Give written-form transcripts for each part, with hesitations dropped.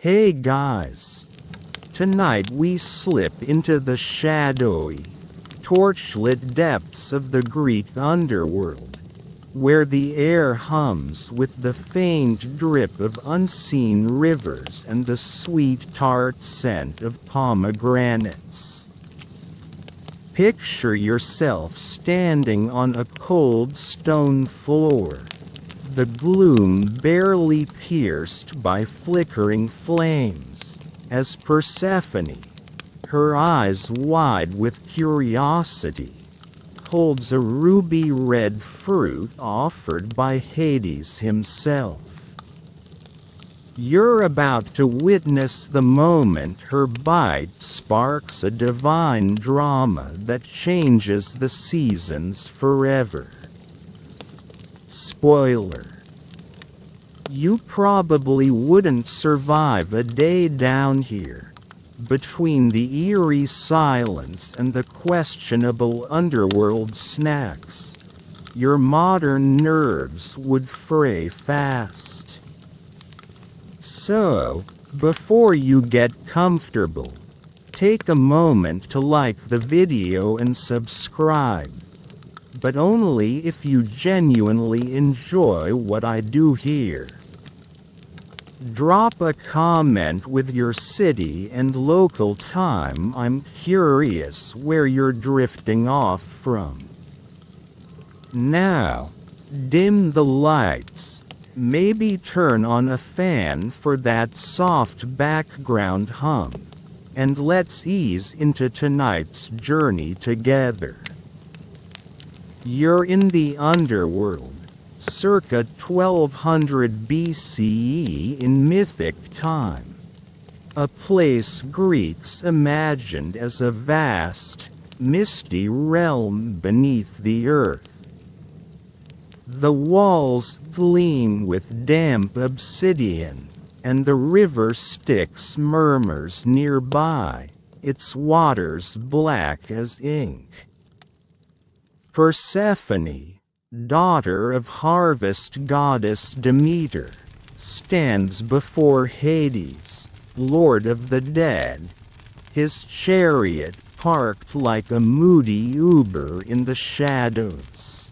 Hey guys! Tonight we slip into the shadowy, torchlit depths of the Greek underworld, where the air hums with the faint drip of unseen rivers and the sweet tart scent of pomegranates. Picture yourself standing on a cold stone floor, the gloom barely pierced by flickering flames, as Persephone, her eyes wide with curiosity, holds a ruby-red fruit offered by Hades himself. You're about to witness the moment her bite sparks a divine drama that changes the seasons forever. Spoiler: you probably wouldn't survive a day down here, between the eerie silence and the questionable underworld snacks. Your modern nerves would fray fast. So, before you get comfortable, take a moment to like the video and subscribe. But only if you genuinely enjoy what I do here. Drop a comment with your city and local time. I'm curious where you're drifting off from. Now, dim the lights, maybe turn on a fan for that soft background hum, and let's ease into tonight's journey together. You're in the underworld, circa 1200 BCE in mythic time. A place Greeks imagined as a vast, misty realm beneath the earth. The walls gleam with damp obsidian, and the river Styx murmurs nearby, its waters black as ink. Persephone, daughter of harvest goddess Demeter, stands before Hades, lord of the dead, his chariot parked like a moody Uber in the shadows.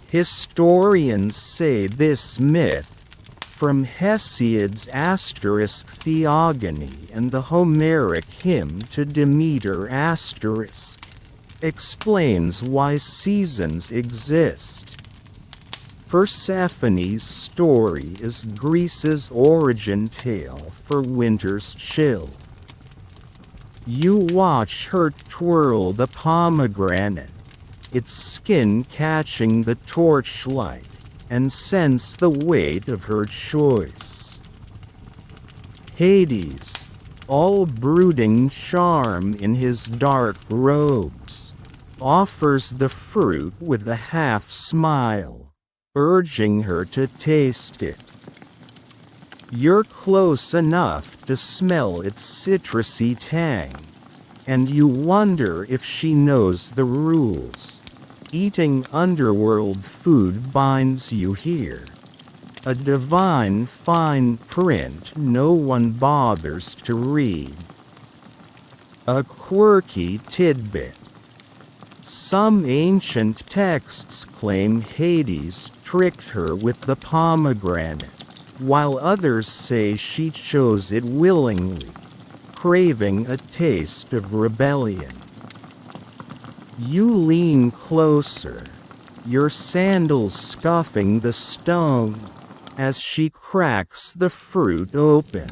Historians say this myth, from Hesiod's asterisk theogony and the Homeric hymn to Demeter asterisk, explains why seasons exist. Persephone's story is Greece's origin tale for winter's chill. You watch her twirl the pomegranate, its skin catching the torchlight, and sense the weight of her choice. Hades, all brooding charm in his dark robes, offers the fruit with a half-smile, urging her to taste it. You're close enough to smell its citrusy tang, and you wonder if she knows the rules. Eating underworld food binds you here. A divine fine print no one bothers to read. A quirky tidbit. Some ancient texts claim Hades tricked her with the pomegranate, while others say she chose it willingly, craving a taste of rebellion. You lean closer, your sandals scuffing the stone, as she cracks the fruit open,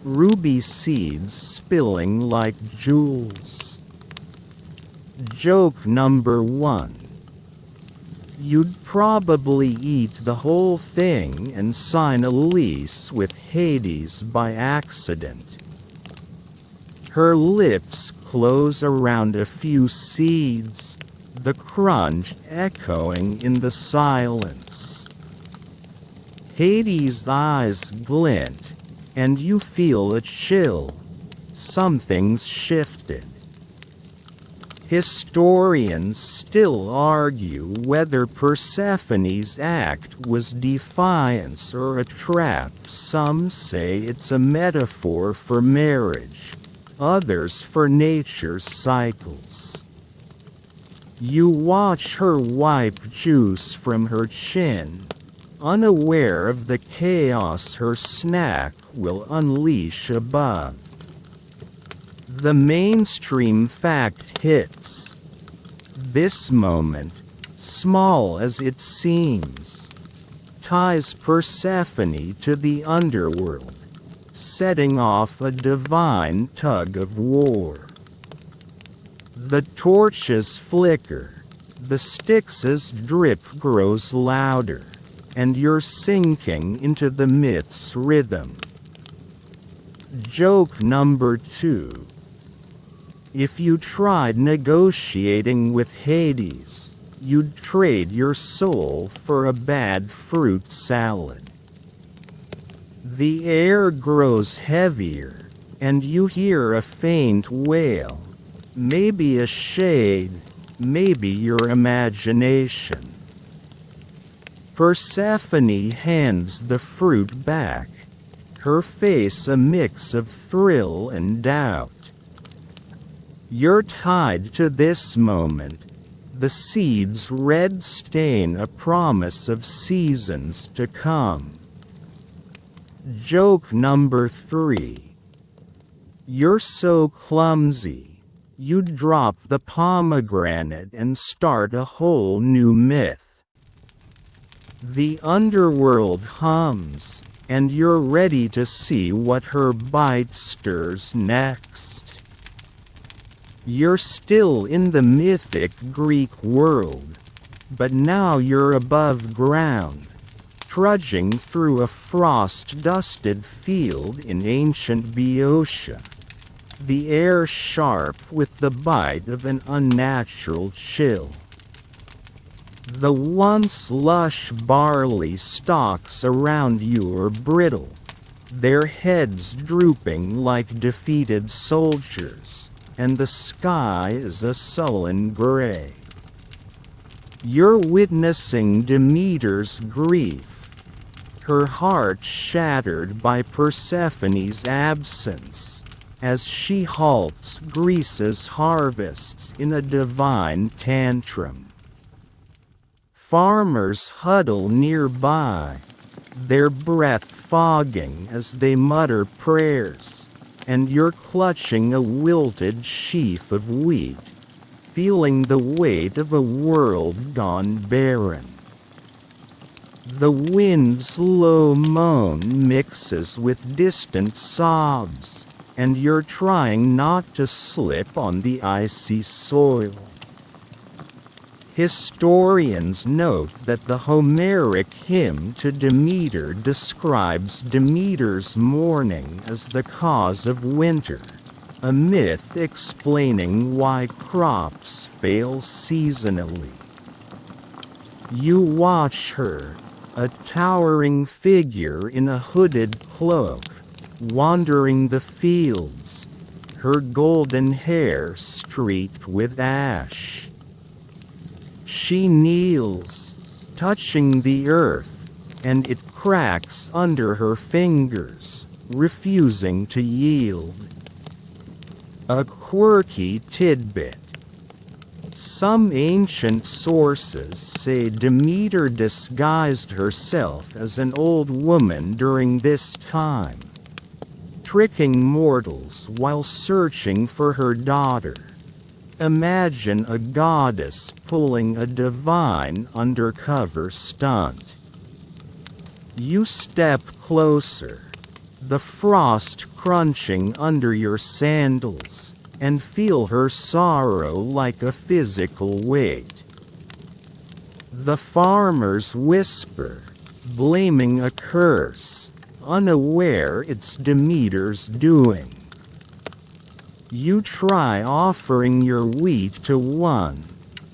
ruby seeds spilling like jewels. Joke number 1. You'd probably eat the whole thing and sign a lease with Hades by accident. Her lips close around a few seeds, the crunch echoing in the silence. Hades' eyes glint, and you feel a chill. Something's shifted. Historians still argue whether Persephone's act was defiance or a trap. Some say it's a metaphor for marriage, others for nature's cycles. You watch her wipe juice from her chin, unaware of the chaos her snack will unleash above. The mainstream fact hits. This moment, small as it seems, ties Persephone to the underworld, setting off a divine tug of war. The torches flicker, the Styx's drip grows louder, and you're sinking into the myth's rhythm. Joke number 2. If you tried negotiating with Hades, you'd trade your soul for a bad fruit salad. The air grows heavier, and you hear a faint wail, maybe a shade, maybe your imagination. Persephone hands the fruit back, her face a mix of thrill and doubt. You're tied to this moment, the seed's red stain a promise of seasons to come. Joke number 3. You're so clumsy, you'd drop the pomegranate and start a whole new myth. The underworld hums, and you're ready to see what her bite stirs next. You're still in the mythic Greek world, but now you're above ground, trudging through a frost-dusted field in ancient Boeotia, the air sharp with the bite of an unnatural chill. The once lush barley stalks around you are brittle, their heads drooping like defeated soldiers, and the sky is a sullen gray. You're witnessing Demeter's grief, her heart shattered by Persephone's absence, as she halts Greece's harvests in a divine tantrum. Farmers huddle nearby, their breath fogging as they mutter prayers, and you're clutching a wilted sheaf of wheat, feeling the weight of a world gone barren. The wind's low moan mixes with distant sobs, and you're trying not to slip on the icy soil. Historians note that the Homeric hymn to Demeter describes Demeter's mourning as the cause of winter, a myth explaining why crops fail seasonally. You watch her, a towering figure in a hooded cloak, wandering the fields, her golden hair streaked with ash. She kneels, touching the earth, and it cracks under her fingers, refusing to yield. A quirky tidbit. Some ancient sources say Demeter disguised herself as an old woman during this time, tricking mortals while searching for her daughter. Imagine a goddess pulling a divine undercover stunt. You step closer, the frost crunching under your sandals, and feel her sorrow like a physical weight. The farmers whisper, blaming a curse, unaware it's Demeter's doing. You try offering your wheat to one,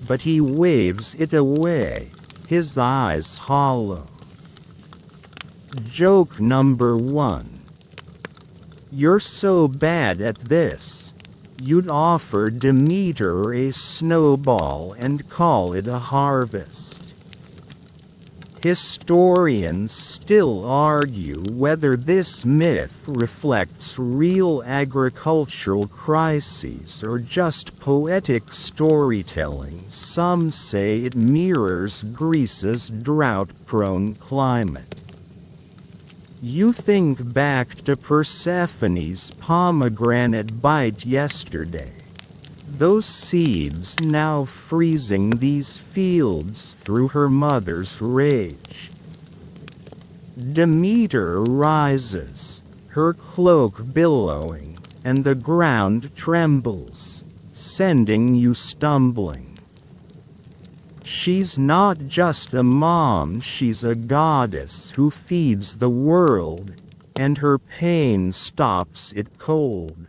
but he waves it away, his eyes hollow. Joke number 1. You're so bad at this, you'd offer Demeter a snowball and call it a harvest. Historians still argue whether this myth reflects real agricultural crises or just poetic storytelling. Some say it mirrors Greece's drought-prone climate. You think back to Persephone's pomegranate bite yesterday. Those seeds now freezing these fields through her mother's rage. Demeter rises, her cloak billowing, and the ground trembles, sending you stumbling. She's not just a mom, she's a goddess who feeds the world, and her pain stops it cold.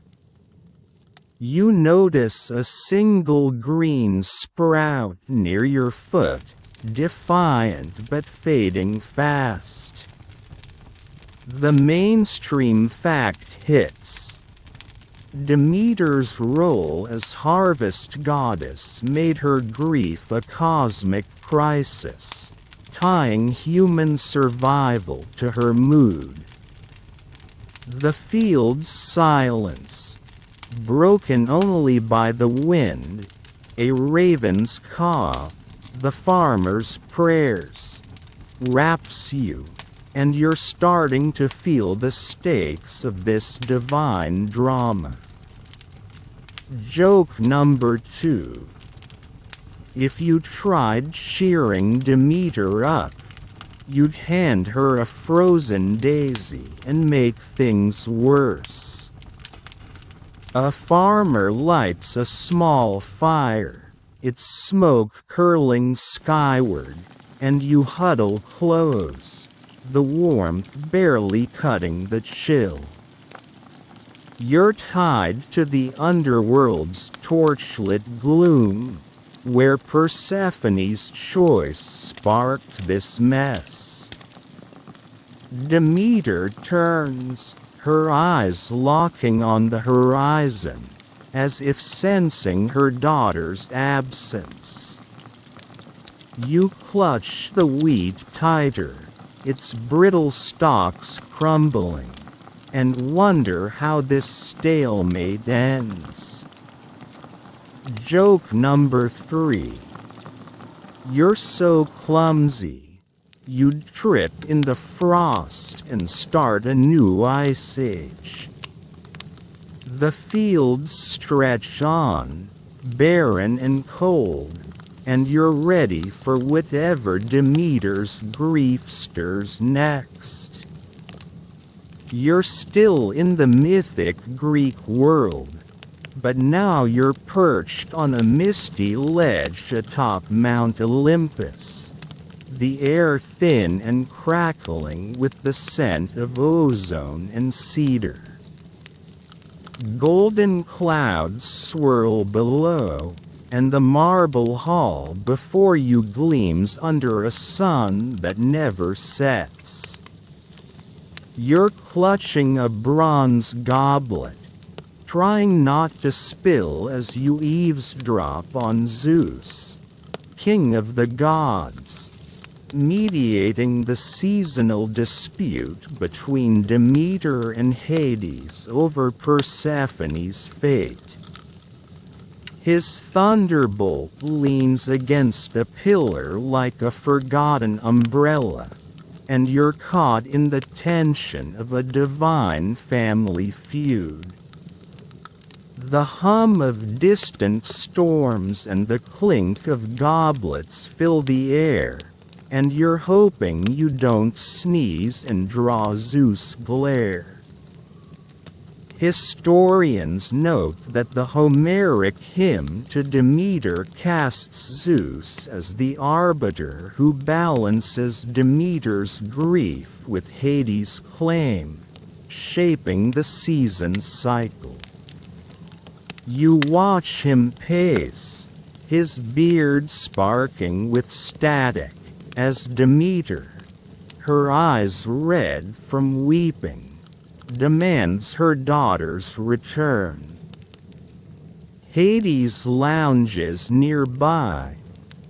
You notice a single green sprout near your foot, defiant but fading fast. The mainstream fact hits. Demeter's role as harvest goddess made her grief a cosmic crisis, tying human survival to her mood. The field's silence, broken only by the wind, a raven's caw, the farmer's prayers, wraps you, and you're starting to feel the stakes of this divine drama. Joke number 2. If you tried cheering Demeter up, you'd hand her a frozen daisy and make things worse. A farmer lights a small fire, its smoke curling skyward, and you huddle close, the warmth barely cutting the chill. You're tied to the underworld's torchlit gloom, where Persephone's choice sparked this mess. Demeter turns, her eyes locking on the horizon, as if sensing her daughter's absence. You clutch the wheat tighter, its brittle stalks crumbling, and wonder how this stalemate ends. Joke number 3. You're so clumsy, you'd trip in the frost and start a new ice age. The fields stretch on, barren and cold, and you're ready for whatever Demeter's grief stirs next. You're still in the mythic Greek world, but now you're perched on a misty ledge atop Mount Olympus, the air thin and crackling with the scent of ozone and cedar. Golden clouds swirl below, and the marble hall before you gleams under a sun that never sets. You're clutching a bronze goblet, trying not to spill as you eavesdrop on Zeus, king of the gods, mediating the seasonal dispute between Demeter and Hades over Persephone's fate. His thunderbolt leans against a pillar like a forgotten umbrella, and you're caught in the tension of a divine family feud. The hum of distant storms and the clink of goblets fill the air, and you're hoping you don't sneeze and draw Zeus' glare. Historians note that the Homeric hymn to Demeter casts Zeus as the arbiter who balances Demeter's grief with Hades' claim, shaping the season's cycle. You watch him pace, his beard sparking with static, as Demeter, her eyes red from weeping, demands her daughter's return. Hades lounges nearby,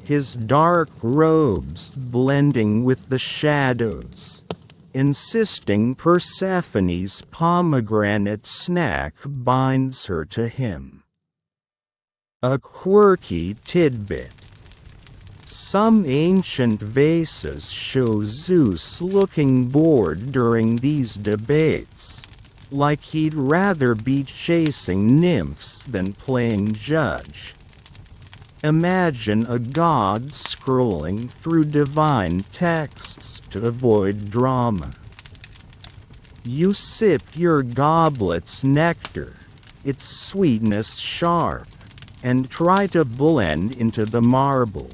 his dark robes blending with the shadows, insisting Persephone's pomegranate snack binds her to him. A quirky tidbit. Some ancient vases show Zeus looking bored during these debates, like he'd rather be chasing nymphs than playing judge. Imagine a god scrolling through divine texts to avoid drama. You sip your goblet's nectar, its sweetness sharp, and try to blend into the marble.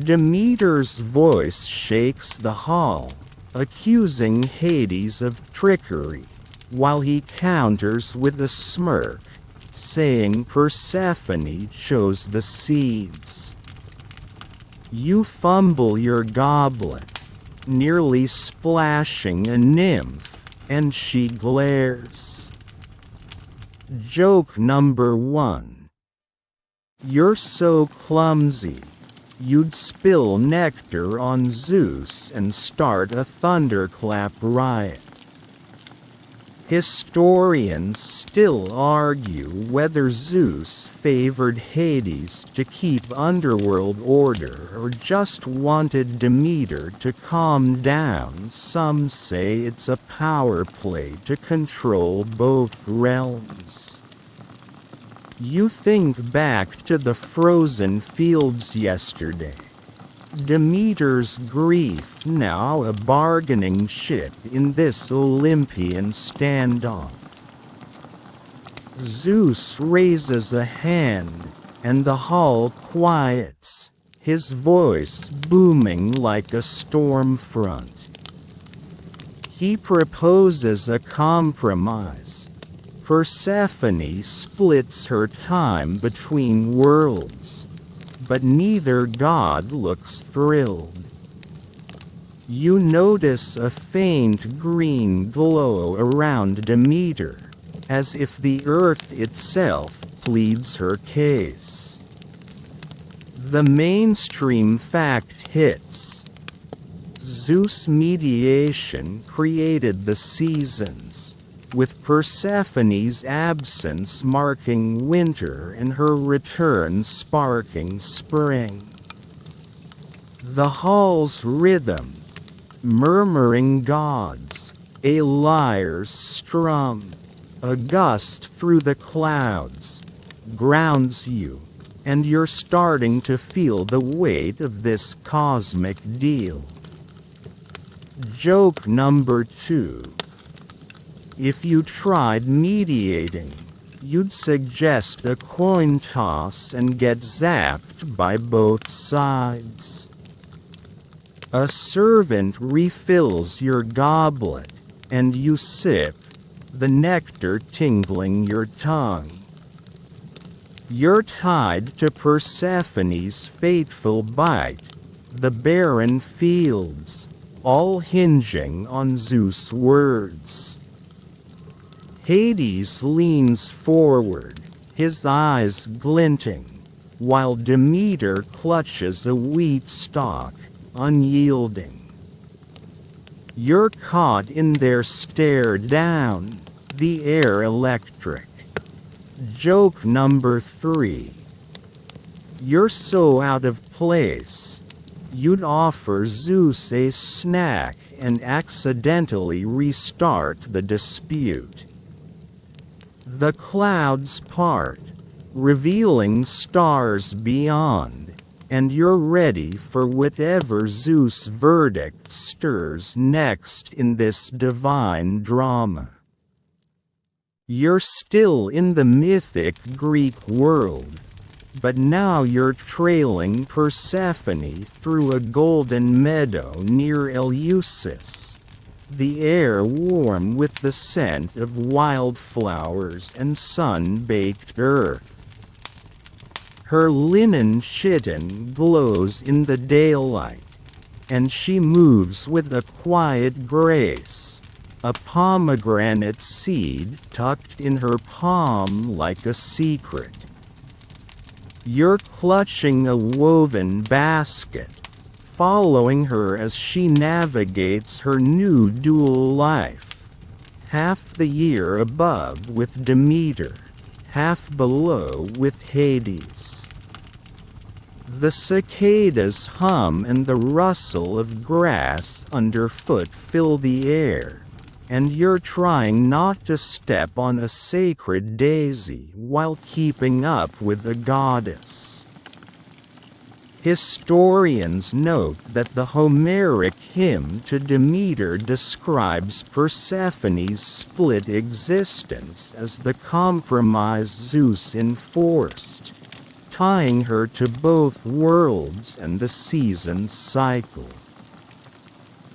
Demeter's voice shakes the hall, accusing Hades of trickery, while he counters with a smirk, saying Persephone chose the seeds. You fumble your goblet, nearly splashing a nymph, and she glares. Joke number 1. You're so clumsy. You'd spill nectar on Zeus and start a thunderclap riot. Historians still argue whether Zeus favored Hades to keep underworld order or just wanted Demeter to calm down. Some say it's a power play to control both realms. You think back to the frozen fields yesterday. Demeter's grief now a bargaining chip in this Olympian standoff. Zeus raises a hand, and the hall quiets, his voice booming like a storm front. He proposes a compromise. Persephone splits her time between worlds, but neither god looks thrilled. You notice a faint green glow around Demeter, as if the earth itself pleads her case. The mainstream fact hits. Zeus' mediation created the seasons, with Persephone's absence marking winter and her return sparking spring. The hall's rhythm, murmuring gods, a lyre's strum, a gust through the clouds, grounds you, and you're starting to feel the weight of this cosmic deal. Joke number 2. If you tried mediating, you'd suggest a coin toss and get zapped by both sides. A servant refills your goblet, and you sip, the nectar tingling your tongue. You're tied to Persephone's fateful bite, the barren fields, all hinging on Zeus' words. Hades leans forward, his eyes glinting, while Demeter clutches a wheat stalk, unyielding. You're caught in their stare down, the air electric. Joke number 3. You're so out of place, you'd offer Zeus a snack and accidentally restart the dispute. The clouds part, revealing stars beyond, and you're ready for whatever Zeus' verdict stirs next in this divine drama. You're still in the mythic Greek world, but now you're trailing Persephone through a golden meadow near Eleusis, the air warm with the scent of wildflowers and sun-baked earth. Her linen chiton glows in the daylight, and she moves with a quiet grace, a pomegranate seed tucked in her palm like a secret. You're clutching a woven basket, following her as she navigates her new dual life, half the year above with Demeter, half below with Hades. The cicadas hum and the rustle of grass underfoot fill the air, and you're trying not to step on a sacred daisy while keeping up with the goddess. Historians note that the Homeric hymn to Demeter describes Persephone's split existence as the compromise Zeus enforced, tying her to both worlds and the season's cycle.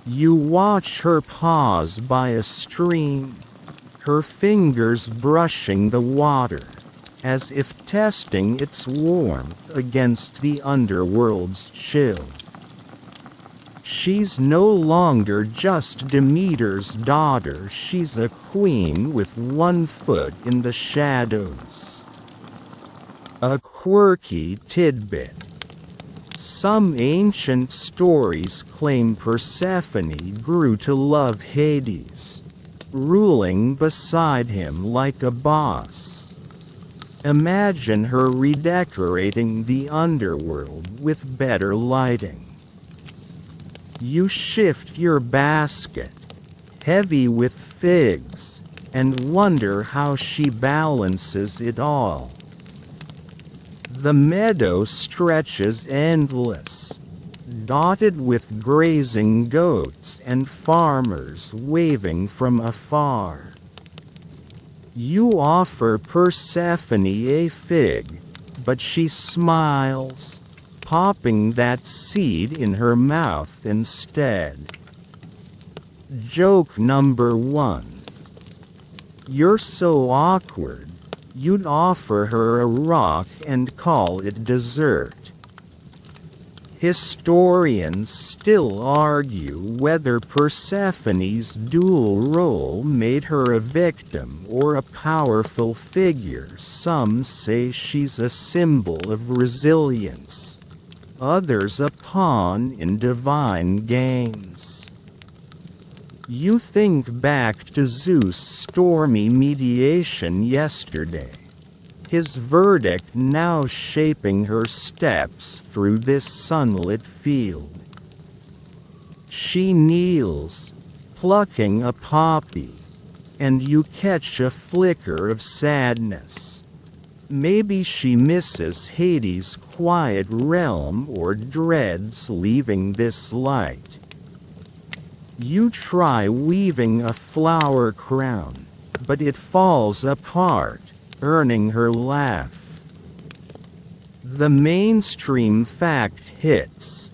You watch her pause by a stream, her fingers brushing the water, as if testing its warmth against the underworld's chill. She's no longer just Demeter's daughter, she's a queen with one foot in the shadows. A quirky tidbit. Some ancient stories claim Persephone grew to love Hades, ruling beside him like a boss. Imagine her redecorating the underworld with better lighting. You shift your basket, heavy with figs, and wonder how she balances it all. The meadow stretches endless, dotted with grazing goats and farmers waving from afar. You offer Persephone a fig, but she smiles, popping that seed in her mouth instead. Joke number 1. You're so awkward, you'd offer her a rock and call it dessert. Historians still argue whether Persephone's dual role made her a victim or a powerful figure. Some say she's a symbol of resilience, others a pawn in divine games. You think back to Zeus' stormy mediation yesterday, his verdict now shaping her steps through this sunlit field. She kneels, plucking a poppy, and you catch a flicker of sadness. Maybe she misses Hades' quiet realm or dreads leaving this light. You try weaving a flower crown, but it falls apart, earning her laugh. The mainstream fact hits.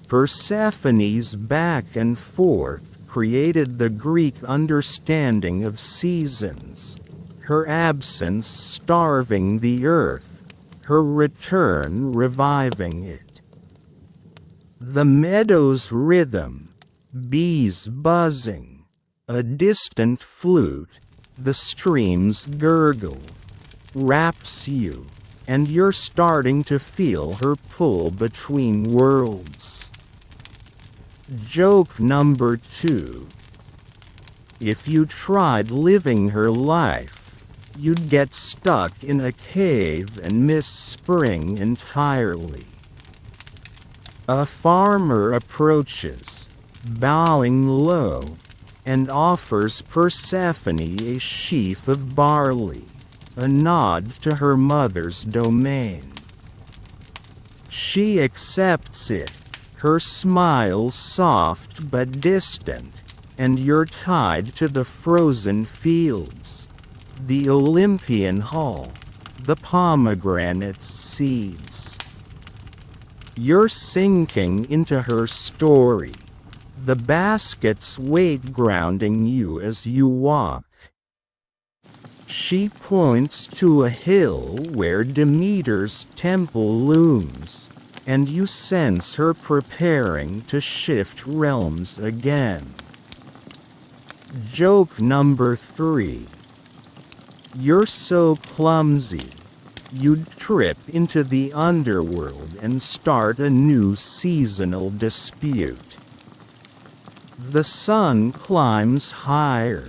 Persephone's back and forth created the Greek understanding of seasons, her absence starving the earth, her return reviving it. The meadow's rhythm, bees buzzing, a distant flute, the stream's gurgle, wraps you, and you're starting to feel her pull between worlds. Joke number 2. If you tried living her life, you'd get stuck in a cave and miss spring entirely. A farmer approaches, bowing low, and offers Persephone a sheaf of barley, a nod to her mother's domain. She accepts it, her smile soft but distant, and you're tied to the frozen fields, the Olympian hall, the pomegranate seeds. You're sinking into her story, the basket's weight grounding you as you walk. She points to a hill where Demeter's temple looms, and you sense her preparing to shift realms again. Joke number 3. You're so clumsy, you'd trip into the underworld and start a new seasonal dispute. The sun climbs higher,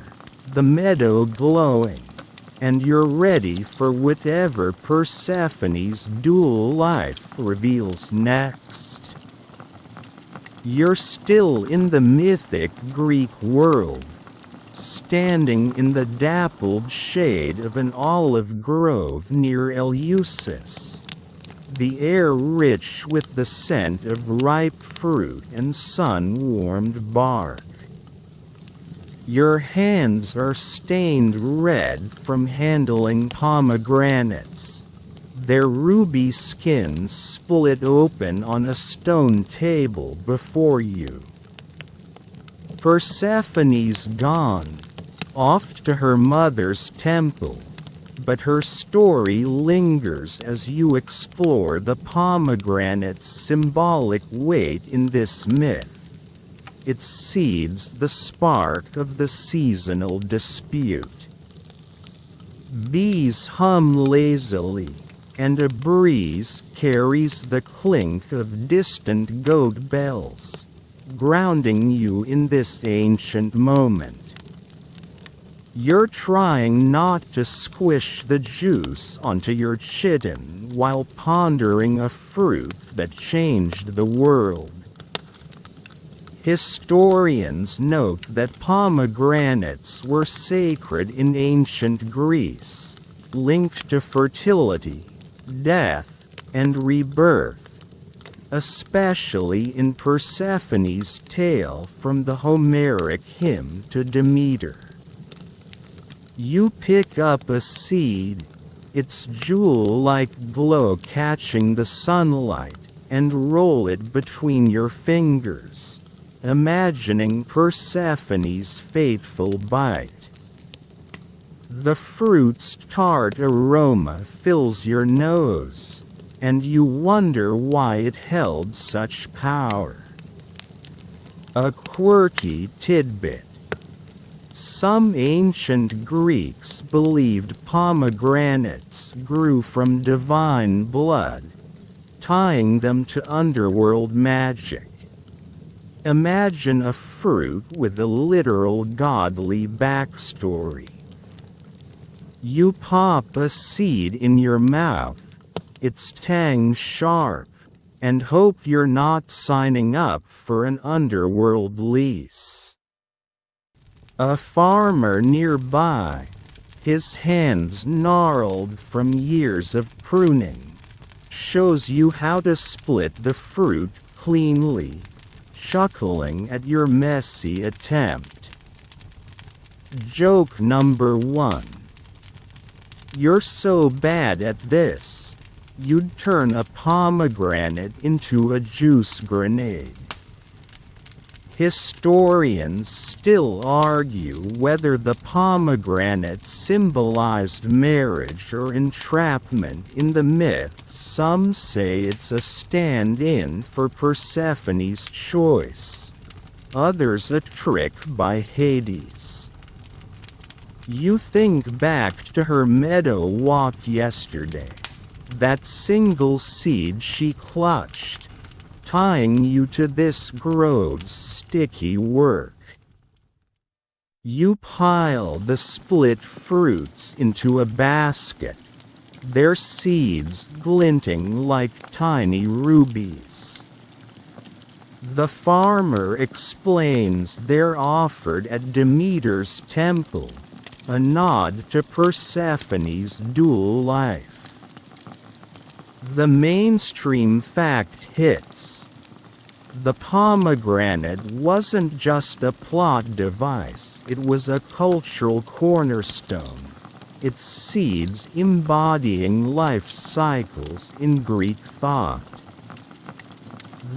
the meadow glowing, and you're ready for whatever Persephone's dual life reveals next. You're still in the mythic Greek world, standing in the dappled shade of an olive grove near Eleusis, the air rich with the scent of ripe fruit and sun-warmed bark. Your hands are stained red from handling pomegranates, their ruby skins split open on a stone table before you. Persephone's gone, off to her mother's temple, but her story lingers as you explore the pomegranate's symbolic weight in this myth. It seeds the spark of the seasonal dispute. Bees hum lazily, and a breeze carries the clink of distant goat bells, grounding you in this ancient moment. You're trying not to squish the juice onto your chitin while pondering a fruit that changed the world. Historians note that pomegranates were sacred in ancient Greece, linked to fertility, death, and rebirth, especially in Persephone's tale from the Homeric hymn to Demeter. You pick up a seed, its jewel-like glow catching the sunlight, and roll it between your fingers, imagining Persephone's fateful bite. The fruit's tart aroma fills your nose, and you wonder why it held such power. A quirky tidbit. Some ancient Greeks believed pomegranates grew from divine blood, tying them to underworld magic. Imagine a fruit with a literal godly backstory. You pop a seed in your mouth, its tang sharp, and hope you're not signing up for an underworld lease. A farmer nearby, his hands gnarled from years of pruning, shows you how to split the fruit cleanly, chuckling at your messy attempt. Joke number 1. You're so bad at this, you'd turn a pomegranate into a juice grenade. Historians still argue whether the pomegranate symbolized marriage or entrapment in the myth. Some say it's a stand-in for Persephone's choice, others a trick by Hades. You think back to her meadow walk yesterday, that single seed she clutched, tying you to this grove's sticky work. You pile the split fruits into a basket, their seeds glinting like tiny rubies. The farmer explains they're offered at Demeter's temple, a nod to Persephone's dual life. The mainstream fact hits. The pomegranate wasn't just a plot device, it was a cultural cornerstone, its seeds embodying life cycles in Greek thought.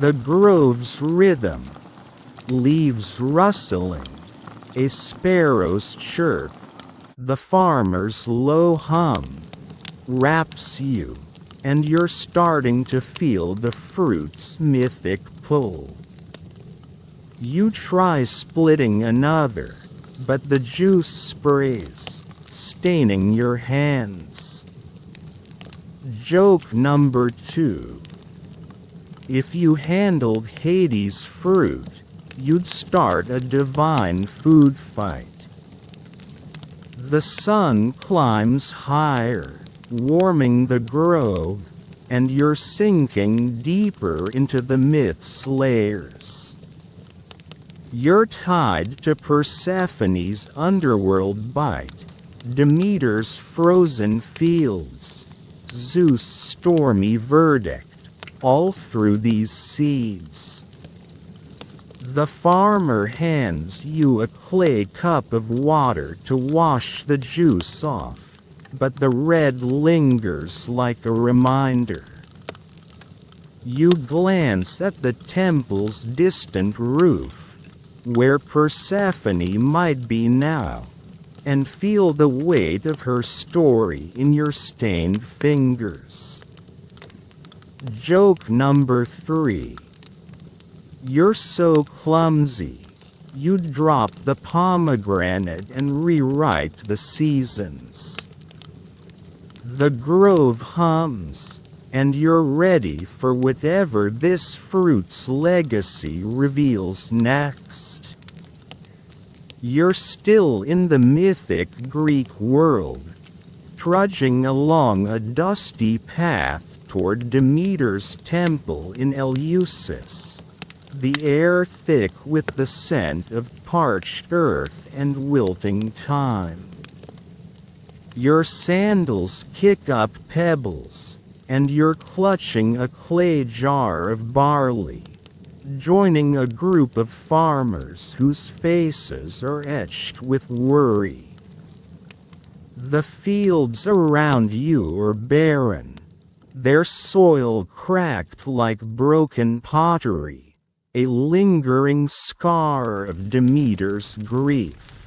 The grove's rhythm, leaves rustling, a sparrow's chirp, the farmer's low hum, wraps you, and you're starting to feel the fruit's mythic pull. You try splitting another, but the juice sprays, staining your hands. Joke number 2. If you handled Hades' fruit, you'd start a divine food fight. The sun climbs higher, warming the grove, and you're sinking deeper into the myth's layers. You're tied to Persephone's underworld bite, Demeter's frozen fields, Zeus' stormy verdict, all through these seeds. The farmer hands you a clay cup of water to wash the juice off, but the red lingers like a reminder. You glance at the temple's distant roof, where Persephone might be now, and feel the weight of her story in your stained fingers. Joke number 3. You're so clumsy, you'd drop the pomegranate and rewrite the seasons. The grove hums, and you're ready for whatever this fruit's legacy reveals next. You're still in the mythic Greek world, trudging along a dusty path toward Demeter's temple in Eleusis, the air thick with the scent of parched earth and wilting thyme. Your sandals kick up pebbles, and you're clutching a clay jar of barley, joining a group of farmers whose faces are etched with worry. The fields around you are barren, their soil cracked like broken pottery, a lingering scar of Demeter's grief.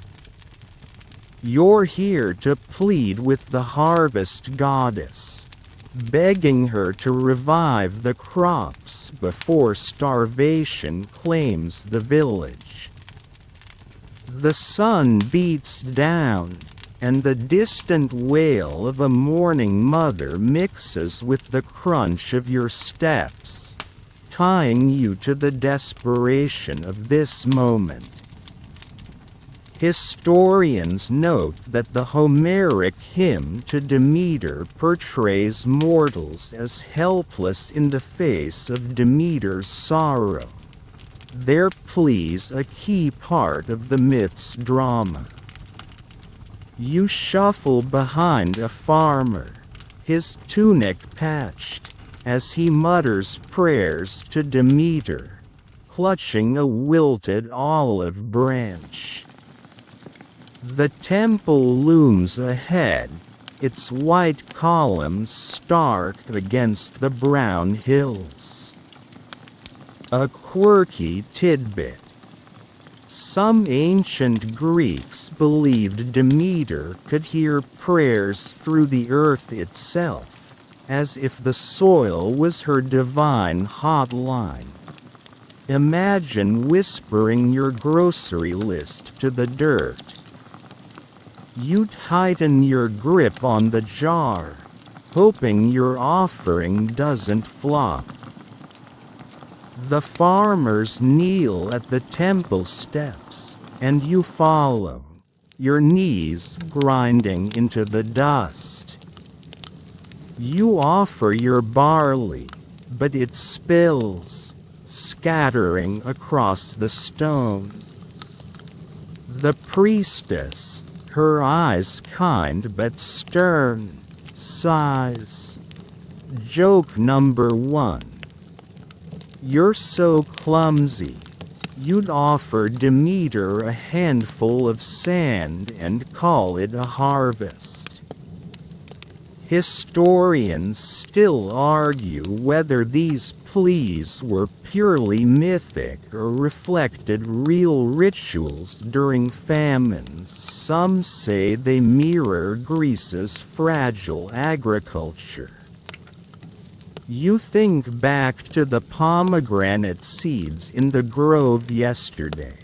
You're here to plead with the harvest goddess, begging her to revive the crops before starvation claims the village. The sun beats down, and the distant wail of a mourning mother mixes with the crunch of your steps, tying you to the desperation of this moment. Historians note that the Homeric hymn to Demeter portrays mortals as helpless in the face of Demeter's sorrow, their pleas a key part of the myth's drama. You shuffle behind a farmer, his tunic patched, as he mutters prayers to Demeter, clutching a wilted olive branch. The temple looms ahead, its white columns stark against the brown hills. A quirky tidbit. Some ancient Greeks believed Demeter could hear prayers through the earth itself, as if the soil was her divine hotline. Imagine whispering your grocery list to the dirt. You tighten your grip on the jar, hoping your offering doesn't flop. The farmers kneel at the temple steps, and you follow, your knees grinding into the dust. You offer your barley, but it spills, scattering across the stone. The priestess, her eyes kind but stern, sighs. Joke number 1. You're so clumsy, you'd offer Demeter a handful of sand and call it a harvest. Historians still argue whether these pleas were purely mythic or reflected real rituals during famines. Some say they mirror Greece's fragile agriculture. You think back to the pomegranate seeds in the grove yesterday.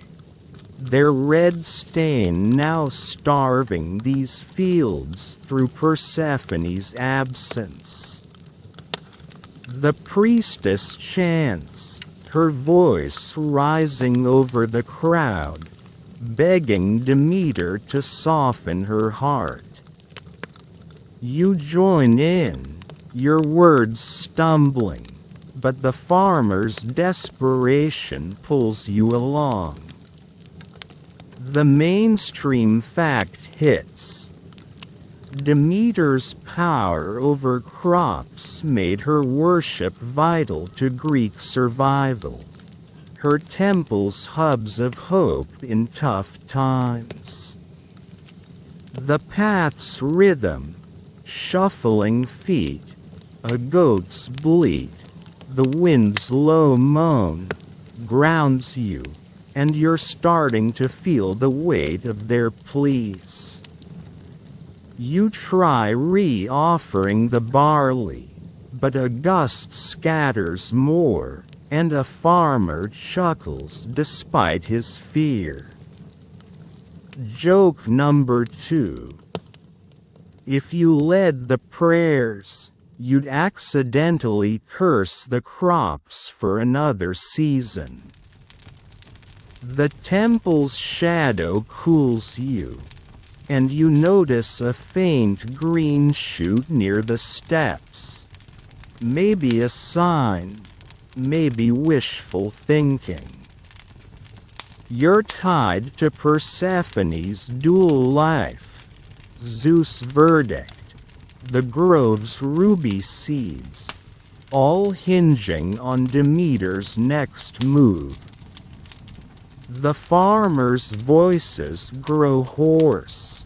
their red stain now starving these fields through Persephone's absence. The priestess chants, her voice rising over the crowd, begging Demeter to soften her heart. You join in, your words stumbling, but the farmer's desperation pulls you along. The mainstream fact hits. Demeter's power over crops made her worship vital to Greek survival, her temples hubs of hope in tough times. The path's rhythm, shuffling feet, a goat's bleat, the wind's low moan, grounds you, and you're starting to feel the weight of their pleas. You try re-offering the barley, but a gust scatters more, and a farmer chuckles despite his fear. Joke number 2. If you led the prayers, you'd accidentally curse the crops for another season. The temple's shadow cools you, and you notice a faint green shoot near the steps. Maybe a sign, maybe wishful thinking. You're tied to Persephone's dual life, Zeus' verdict, the grove's ruby seeds, all hinging on Demeter's next move. The farmers' voices grow hoarse,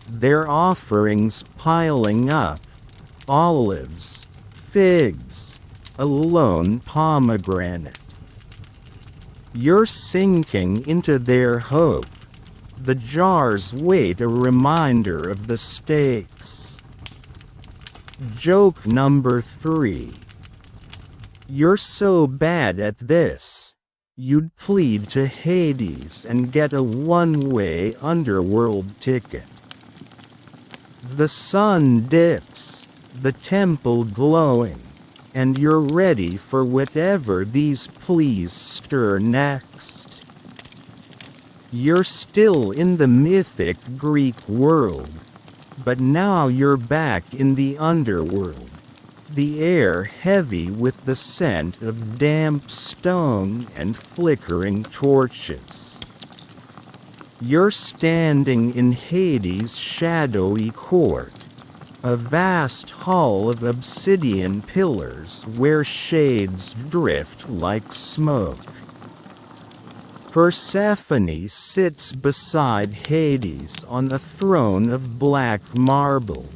their offerings piling up, olives, figs, a lone pomegranate. You're sinking into their hope, the jar's weight a reminder of the stakes. Joke number 3. You're so bad at this, you'd plead to Hades and get a one-way underworld ticket. The sun dips, the temple glowing, and you're ready for whatever these pleas stir next. You're still in the mythic Greek world, but now you're back in the underworld, the air heavy with the scent of damp stone and flickering torches. You're standing in Hades' shadowy court, a vast hall of obsidian pillars where shades drift like smoke. Persephone sits beside Hades on a throne of black marble,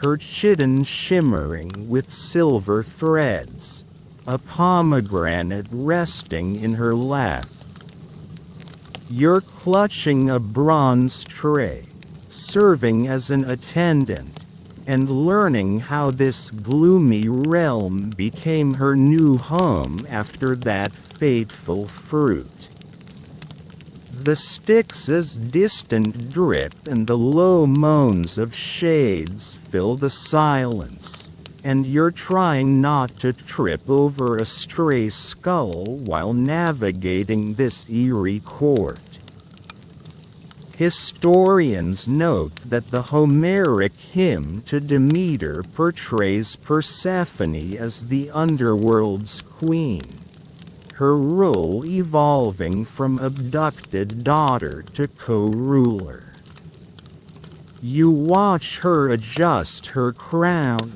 her chiton shimmering with silver threads, a pomegranate resting in her lap. You're clutching a bronze tray, serving as an attendant, and learning how this gloomy realm became her new home after that fateful fruit. The Styx's distant drip and the low moans of shades fill the silence, and you're trying not to trip over a stray skull while navigating this eerie court. Historians note that the Homeric hymn to Demeter portrays Persephone as the underworld's queen, her role evolving from abducted daughter to co-ruler. You watch her adjust her crown,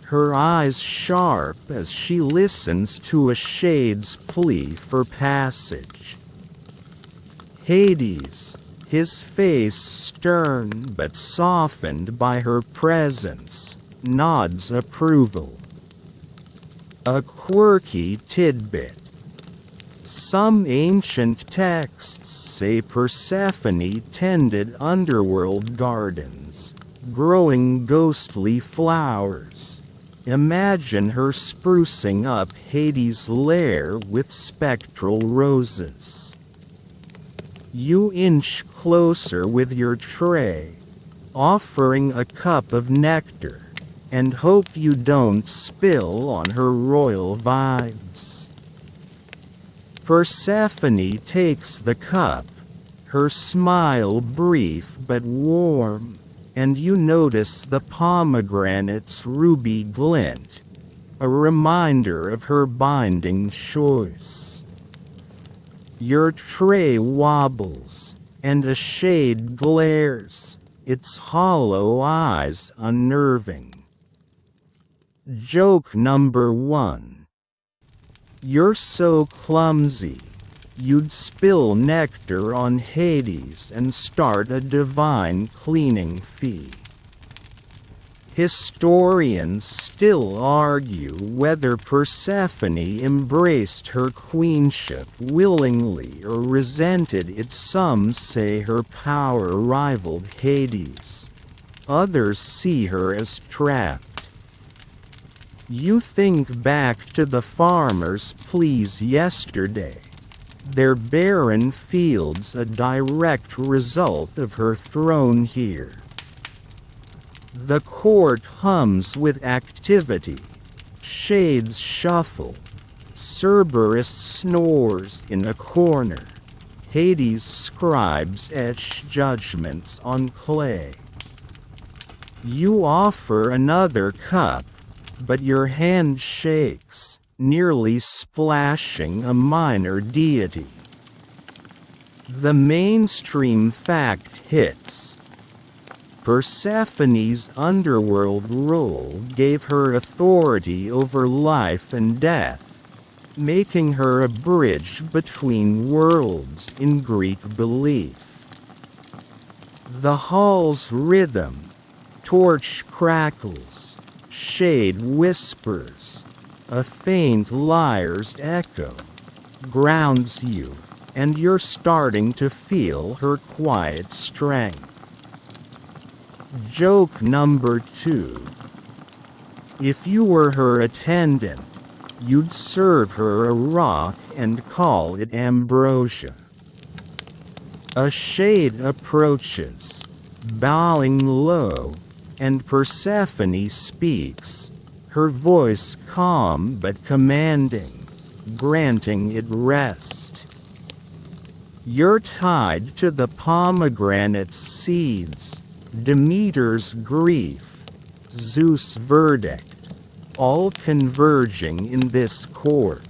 her eyes sharp as she listens to a shade's plea for passage. Hades, his face stern but softened by her presence, nods approval. A quirky tidbit. Some ancient texts say Persephone tended underworld gardens, growing ghostly flowers. Imagine her sprucing up Hades' lair with spectral roses. You inch closer with your tray, offering a cup of nectar, and hope you don't spill on her royal vibes. Persephone takes the cup, her smile brief but warm, and you notice the pomegranate's ruby glint, a reminder of her binding choice. Your tray wobbles, and a shade glares, its hollow eyes unnerving. Joke number 1. You're so clumsy, you'd spill nectar on Hades and start a divine cleaning fee. Historians still argue whether Persephone embraced her queenship willingly or resented it. Some say her power rivaled Hades. Others see her as trapped. You think back to the farmers' pleas yesterday. Their barren fields a direct result of her throne here. The court hums with activity. Shades shuffle. Cerberus snores in a corner. Hades' scribes etch judgments on clay. You offer another cup, but your hand shakes, nearly splashing a minor deity. The mainstream fact hits. Persephone's underworld role gave her authority over life and death, making her a bridge between worlds in Greek belief. The hall's rhythm, torch crackles, shade whispers, a faint lyre's echo, grounds you, and you're starting to feel her quiet strength. Joke number 2. If you were her attendant, you'd serve her a rock and call it ambrosia. A shade approaches, bowing low, and Persephone speaks, her voice calm but commanding, granting it rest. You're tied to the pomegranate's seeds, Demeter's grief, Zeus' verdict, all converging in this court.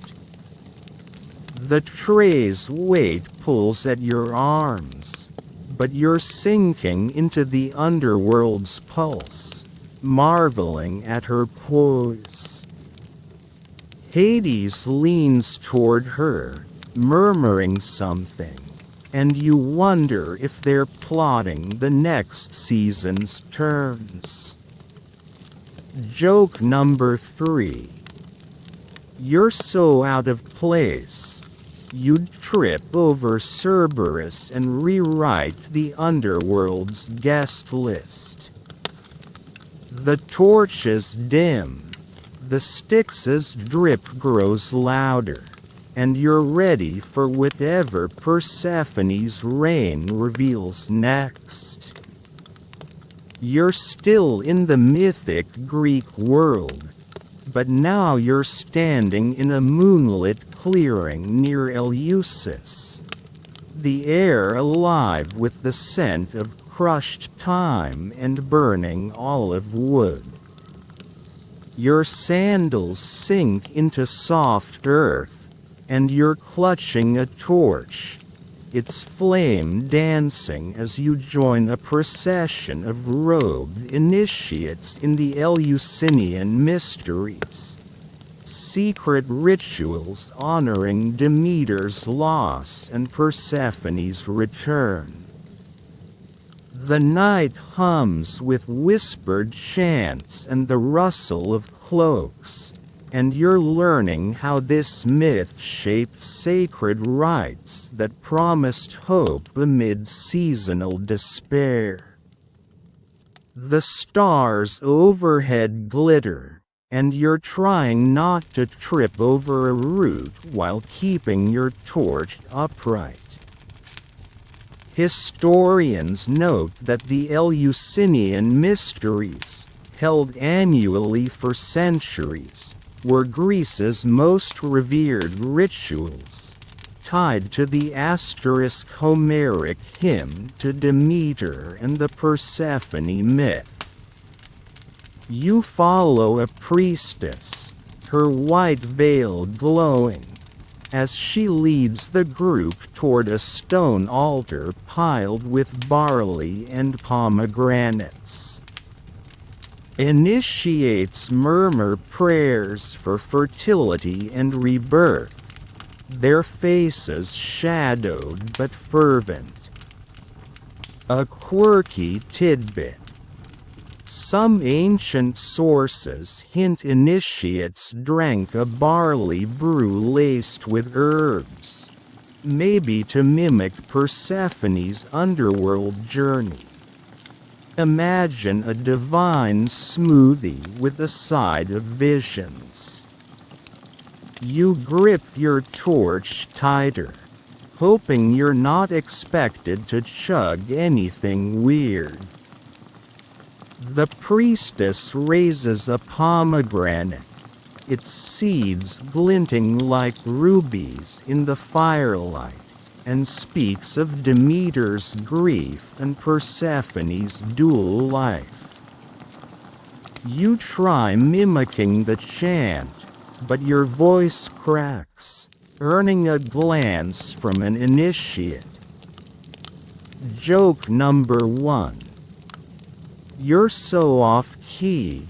The tray's weight pulls at your arms, but you're sinking into the underworld's pulse, marveling at her poise. Hades leans toward her, murmuring something, and you wonder if they're plotting the next season's turns. Joke number 3. You're so out of place, you'd trip over Cerberus and rewrite the underworld's guest list. The torches dim, the Styx's drip grows louder, and you're ready for whatever Persephone's reign reveals next. You're still in the mythic Greek world, but now you're standing in a moonlit clearing near Eleusis, the air alive with the scent of crushed thyme and burning olive wood. Your sandals sink into soft earth, and you're clutching a torch, its flame dancing as you join a procession of robed initiates in the Eleusinian mysteries. Secret rituals honoring Demeter's loss and Persephone's return. The night hums with whispered chants and the rustle of cloaks, and you're learning how this myth shaped sacred rites that promised hope amid seasonal despair. The stars overhead glitter, and you're trying not to trip over a root while keeping your torch upright. Historians note that the Eleusinian mysteries, held annually for centuries, were Greece's most revered rituals, tied to the asterisk Homeric hymn to Demeter and the Persephone myth. You follow a priestess, her white veil glowing, as she leads the group toward a stone altar piled with barley and pomegranates. Initiates murmur prayers for fertility and rebirth, their faces shadowed but fervent. A quirky tidbit. Some ancient sources hint initiates drank a barley brew laced with herbs, maybe to mimic Persephone's underworld journey. Imagine a divine smoothie with a side of visions. You grip your torch tighter, hoping you're not expected to chug anything weird. The priestess raises a pomegranate, its seeds glinting like rubies in the firelight, and speaks of Demeter's grief and Persephone's dual life. You try mimicking the chant, but your voice cracks, earning a glance from an initiate. Joke number 1. You're so off-key,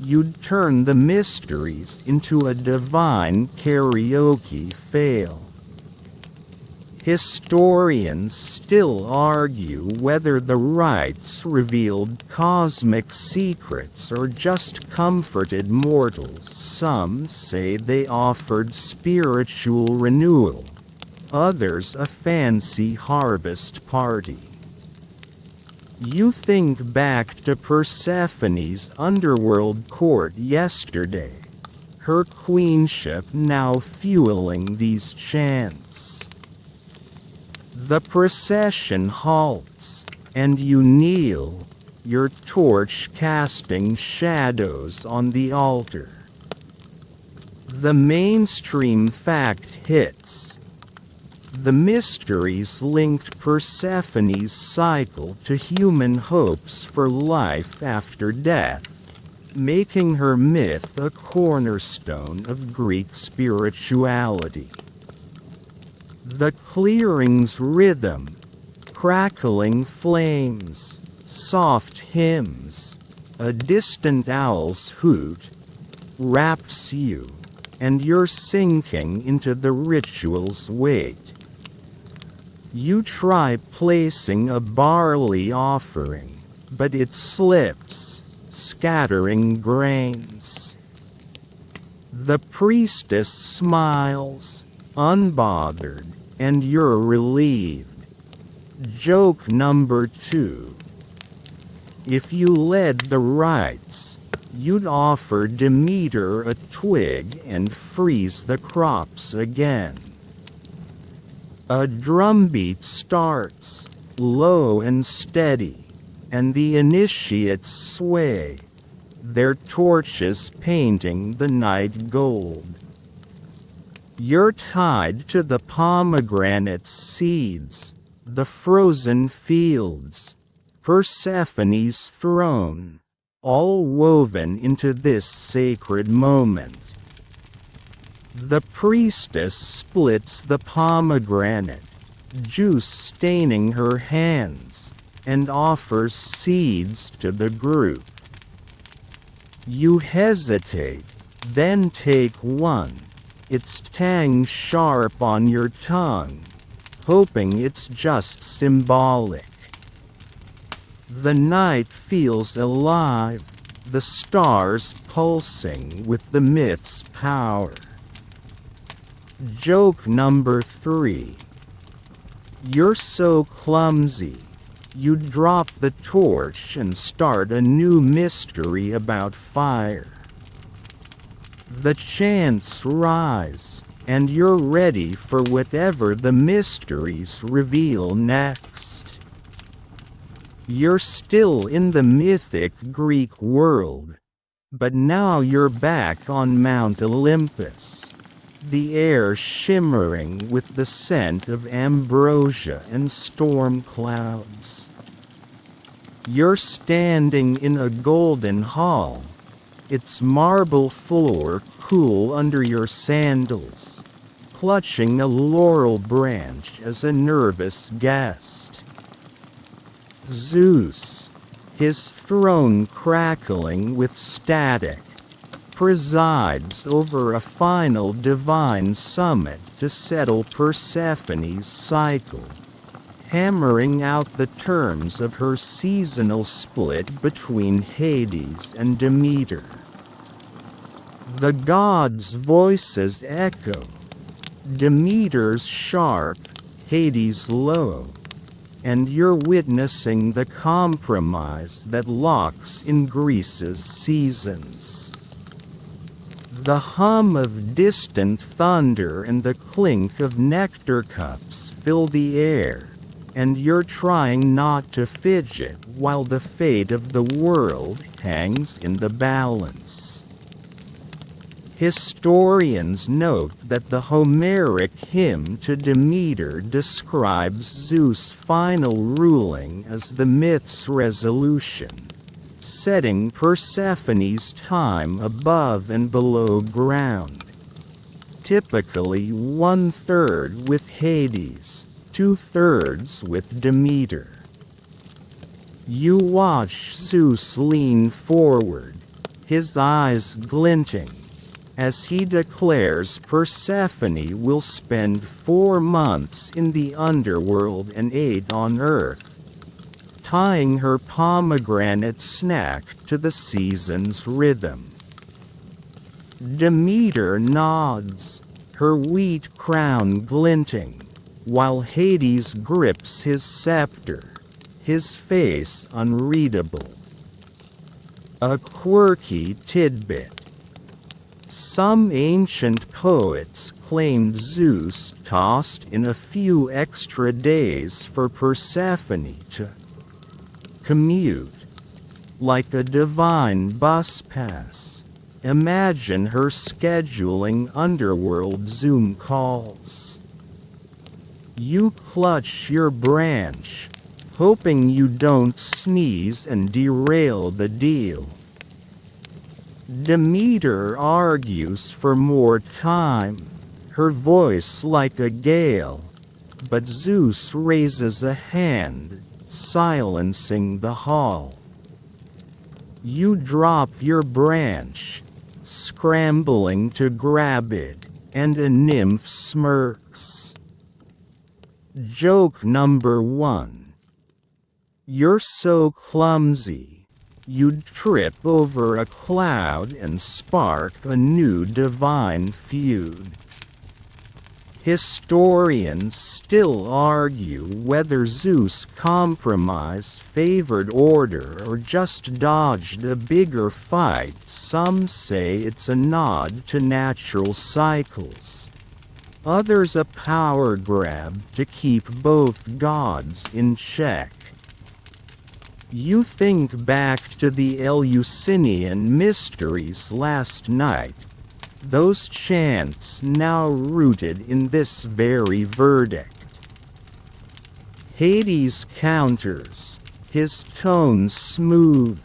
you'd turn the mysteries into a divine karaoke fail. Historians still argue whether the rites revealed cosmic secrets or just comforted mortals. Some say they offered spiritual renewal, others a fancy harvest party. You think back to Persephone's underworld court yesterday, her queenship now fueling these chants. The procession halts, and you kneel, your torch casting shadows on the altar. The mainstream fact hits. The mysteries linked Persephone's cycle to human hopes for life after death, making her myth a cornerstone of Greek spirituality. The clearing's rhythm, crackling flames, soft hymns, a distant owl's hoot, wraps you, and you're sinking into the ritual's weight. You try placing a barley offering, but it slips, scattering grains. The priestess smiles, unbothered, and you're relieved. Joke number 2. If you led the rites, you'd offer Demeter a twig and freeze the crops again. A drumbeat starts, low and steady, and the initiates sway, their torches painting the night gold. You're tied to the pomegranate seeds, the frozen fields, Persephone's throne, all woven into this sacred moment. The priestess splits the pomegranate, juice staining her hands, and offers seeds to the group. You hesitate, then take one, its tang sharp on your tongue, hoping it's just symbolic. The night feels alive, the stars pulsing with the myth's power. Joke number 3. You're so clumsy, you drop the torch and start a new mystery about fire. The chants rise, and you're ready for whatever the mysteries reveal next. You're still in the mythic Greek world, but now you're back on Mount Olympus, the air shimmering with the scent of ambrosia and storm clouds. You're standing in a golden hall, its marble floor cool under your sandals, clutching a laurel branch as a nervous guest. Zeus, his throne crackling with static, presides over a final divine summit to settle Persephone's cycle, hammering out the terms of her seasonal split between Hades and Demeter. The gods' voices echo, Demeter's sharp, Hades' low, and you're witnessing the compromise that locks in Greece's seasons. The hum of distant thunder and the clink of nectar cups fill the air, and you're trying not to fidget while the fate of the world hangs in the balance. Historians note that the Homeric hymn to Demeter describes Zeus' final ruling as the myth's resolution, setting Persephone's time above and below ground, typically 1/3 with Hades, 2/3 with Demeter. You watch Zeus lean forward, his eyes glinting, as he declares Persephone will spend 4 months in the underworld and 8 on earth, tying her pomegranate snack to the season's rhythm. Demeter nods, her wheat crown glinting, while Hades grips his scepter, his face unreadable. A quirky tidbit. Some ancient poets claimed Zeus tossed in a few extra days for Persephone to commute, like a divine bus pass. Imagine her scheduling underworld Zoom calls. You clutch your branch, hoping you don't sneeze and derail the deal. Demeter argues for more time, her voice like a gale, but Zeus raises a hand, silencing the hall. You drop your branch, scrambling to grab it, and a nymph smirks. Joke number 1. You're so clumsy. You'd trip over a cloud and spark a new divine feud. Historians still argue whether Zeus' compromise favored order or just dodged a bigger fight. Some say it's a nod to natural cycles. Others a power grab to keep both gods in check. You think back to the Eleusinian mysteries last night, those chants now rooted in this very verdict. Hades counters, his tones smooth,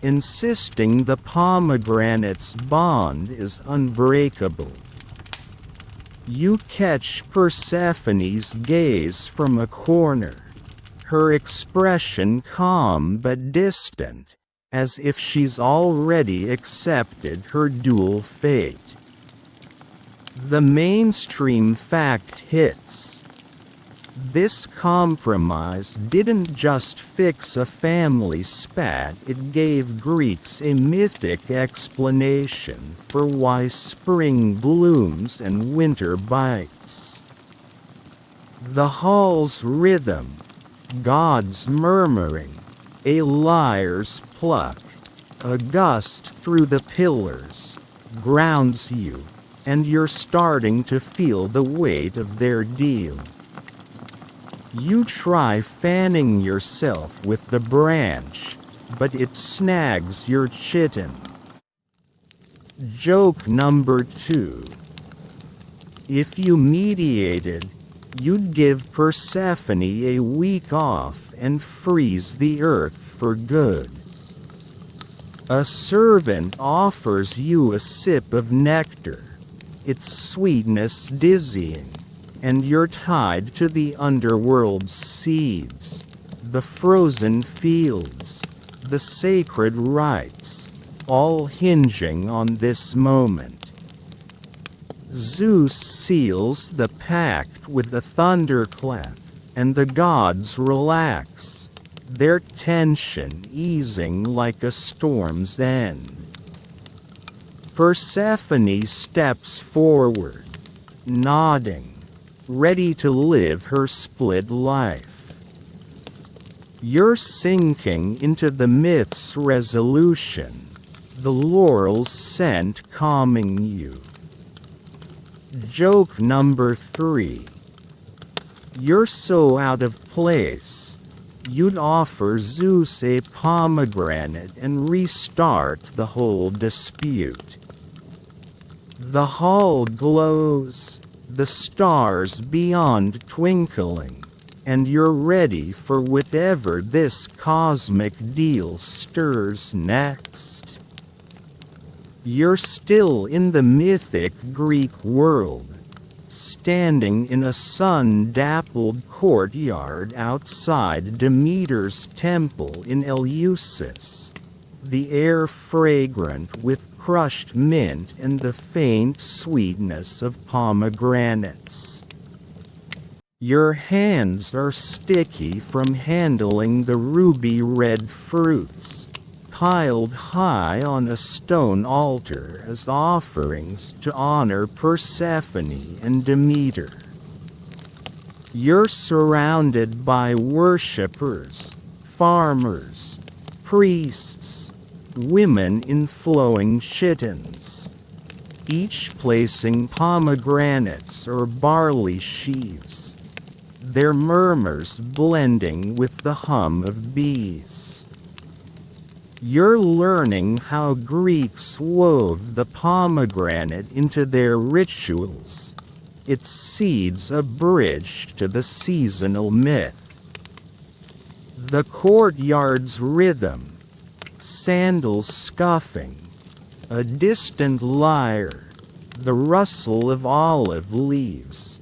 insisting the pomegranate's bond is unbreakable. You catch Persephone's gaze from a corner, her expression calm but distant, as if she's already accepted her dual fate. The mainstream fact hits. This compromise didn't just fix a family spat, it gave Greeks a mythic explanation for why spring blooms and winter bites. The hall's rhythm, God's murmuring, a liar's pluck, a gust through the pillars, grounds you, and you're starting to feel the weight of their deal. You try fanning yourself with the branch, but it snags your chitin. Joke number 2. If you mediated, you'd give Persephone a week off and freeze the earth for good. A servant offers you a sip of nectar, its sweetness dizzying, and you're tied to the underworld's seeds, the frozen fields, the sacred rites, all hinging on this moment. Zeus seals the pact with a thunderclap, and the gods relax, their tension easing like a storm's end. Persephone steps forward, nodding, ready to live her split life. You're sinking into the myth's resolution, the laurel's scent calming you. Joke number 3. You're so out of place, you'd offer Zeus a pomegranate and restart the whole dispute. The hall glows, the stars beyond twinkling, and you're ready for whatever this cosmic deal stirs next. You're still in the mythic Greek world, standing in a sun-dappled courtyard outside Demeter's temple in Eleusis, the air fragrant with crushed mint and the faint sweetness of pomegranates. Your hands are sticky from handling the ruby-red fruits, piled high on a stone altar as offerings to honor Persephone and Demeter. You're surrounded by worshippers, farmers, priests, women in flowing chitons, each placing pomegranates or barley sheaves, their murmurs blending with the hum of bees. You're learning how Greeks wove the pomegranate into their rituals, its seeds a bridge to the seasonal myth. The courtyard's rhythm, sandals scuffing, a distant lyre, the rustle of olive leaves,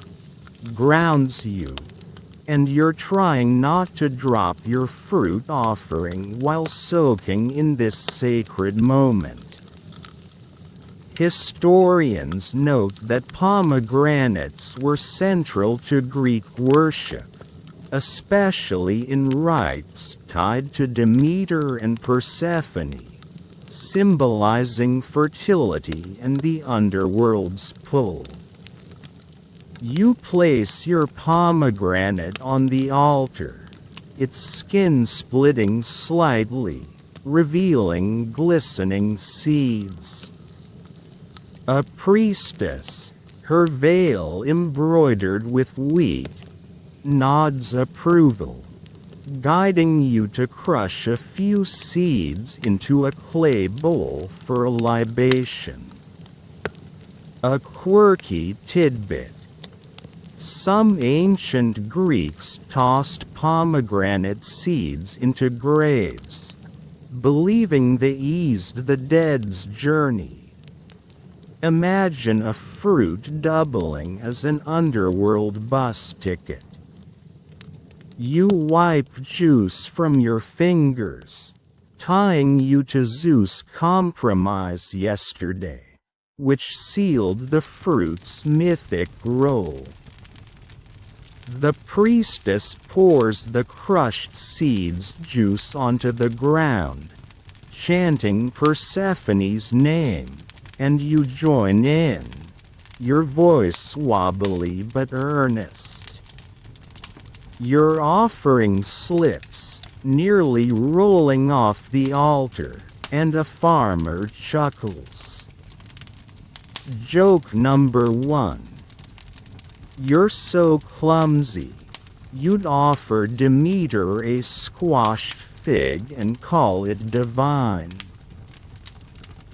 grounds you, and you're trying not to drop your fruit offering while soaking in this sacred moment. Historians note that pomegranates were central to Greek worship, especially in rites tied to Demeter and Persephone, symbolizing fertility and the underworld's pull. You place your pomegranate on the altar, its skin splitting slightly, revealing glistening seeds. A priestess, her veil embroidered with wheat, nods approval, guiding you to crush a few seeds into a clay bowl for a libation. A quirky tidbit. Some ancient Greeks tossed pomegranate seeds into graves, believing they eased the dead's journey. Imagine a fruit doubling as an underworld bus ticket. You wipe juice from your fingers, tying you to Zeus' compromise yesterday, which sealed the fruit's mythic role. The priestess pours the crushed seeds' juice onto the ground, chanting Persephone's name, and you join in, your voice wobbly but earnest. Your offering slips, nearly rolling off the altar, and a farmer chuckles. Joke number 1. You're so clumsy, You'd offer Demeter a squashed fig and call it divine.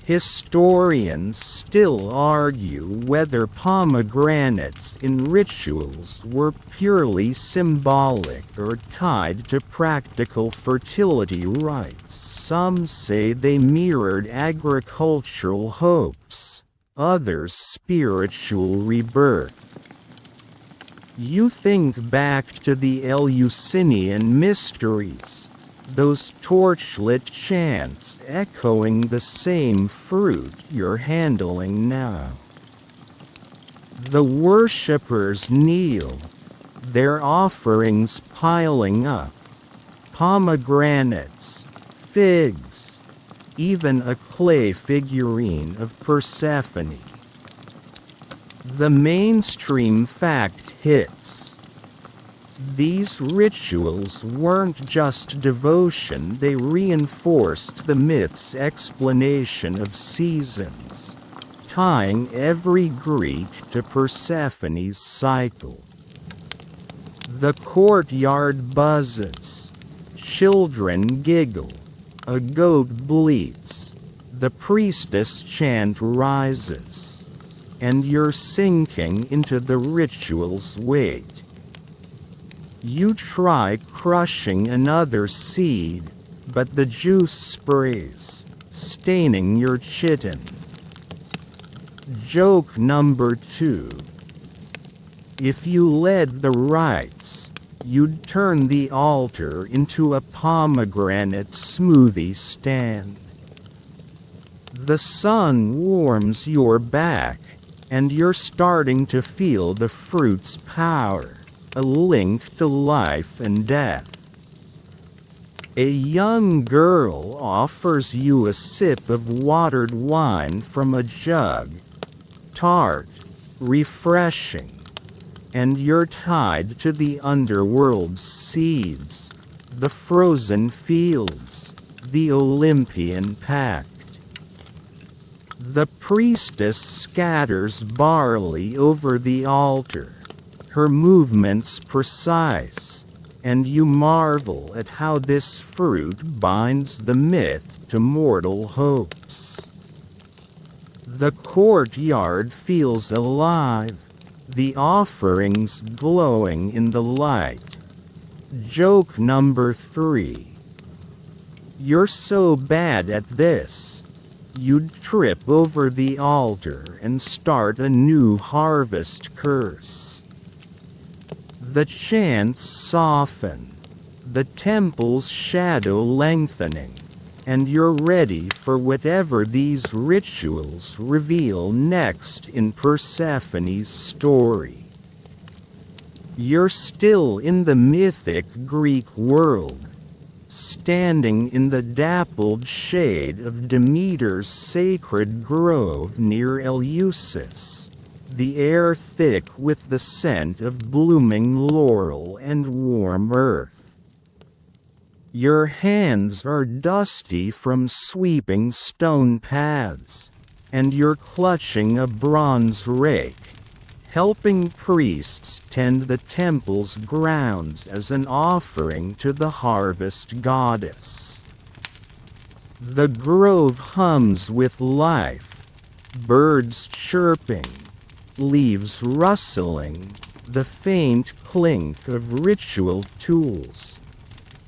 Historians still argue whether pomegranates in rituals were purely symbolic or tied to practical fertility rites. Some say they mirrored agricultural hopes, others spiritual rebirth. You think back to the Eleusinian mysteries, those torchlit chants echoing the same fruit you're handling now. The worshippers kneel, their offerings piling up, pomegranates, figs, even a clay figurine of Persephone. The mainstream fact hits. These rituals weren't just devotion, they reinforced the myth's explanation of seasons, tying every Greek to Persephone's cycle. The courtyard buzzes, children giggle, a goat bleats, the priestess chant rises, and you're sinking into the ritual's weight. You try crushing another seed, but the juice sprays, staining your chitin. Joke number 2. If you led the rites, you'd turn the altar into a pomegranate smoothie stand. The sun warms your back, and you're starting to feel the fruit's power. A link to life and death. A young girl offers you a sip of watered wine from a jug, tart, refreshing, and you're tied to the underworld's seeds, the frozen fields, the Olympian pact. The priestess scatters barley over the altar, her movements precise, and you marvel at how this fruit binds the myth to mortal hopes. The courtyard feels alive, the offerings glowing in the light. Joke number 3. You're so bad at this, you'd trip over the altar and start a new harvest curse. The chants soften, the temple's shadow lengthening, and you're ready for whatever these rituals reveal next in Persephone's story. You're still in the mythic Greek world, standing in the dappled shade of Demeter's sacred grove near Eleusis. The air thick with the scent of blooming laurel and warm earth. Your hands are dusty from sweeping stone paths, and you're clutching a bronze rake, helping priests tend the temple's grounds as an offering to the harvest goddess. The grove hums with life, birds chirping, leaves rustling, the faint clink of ritual tools.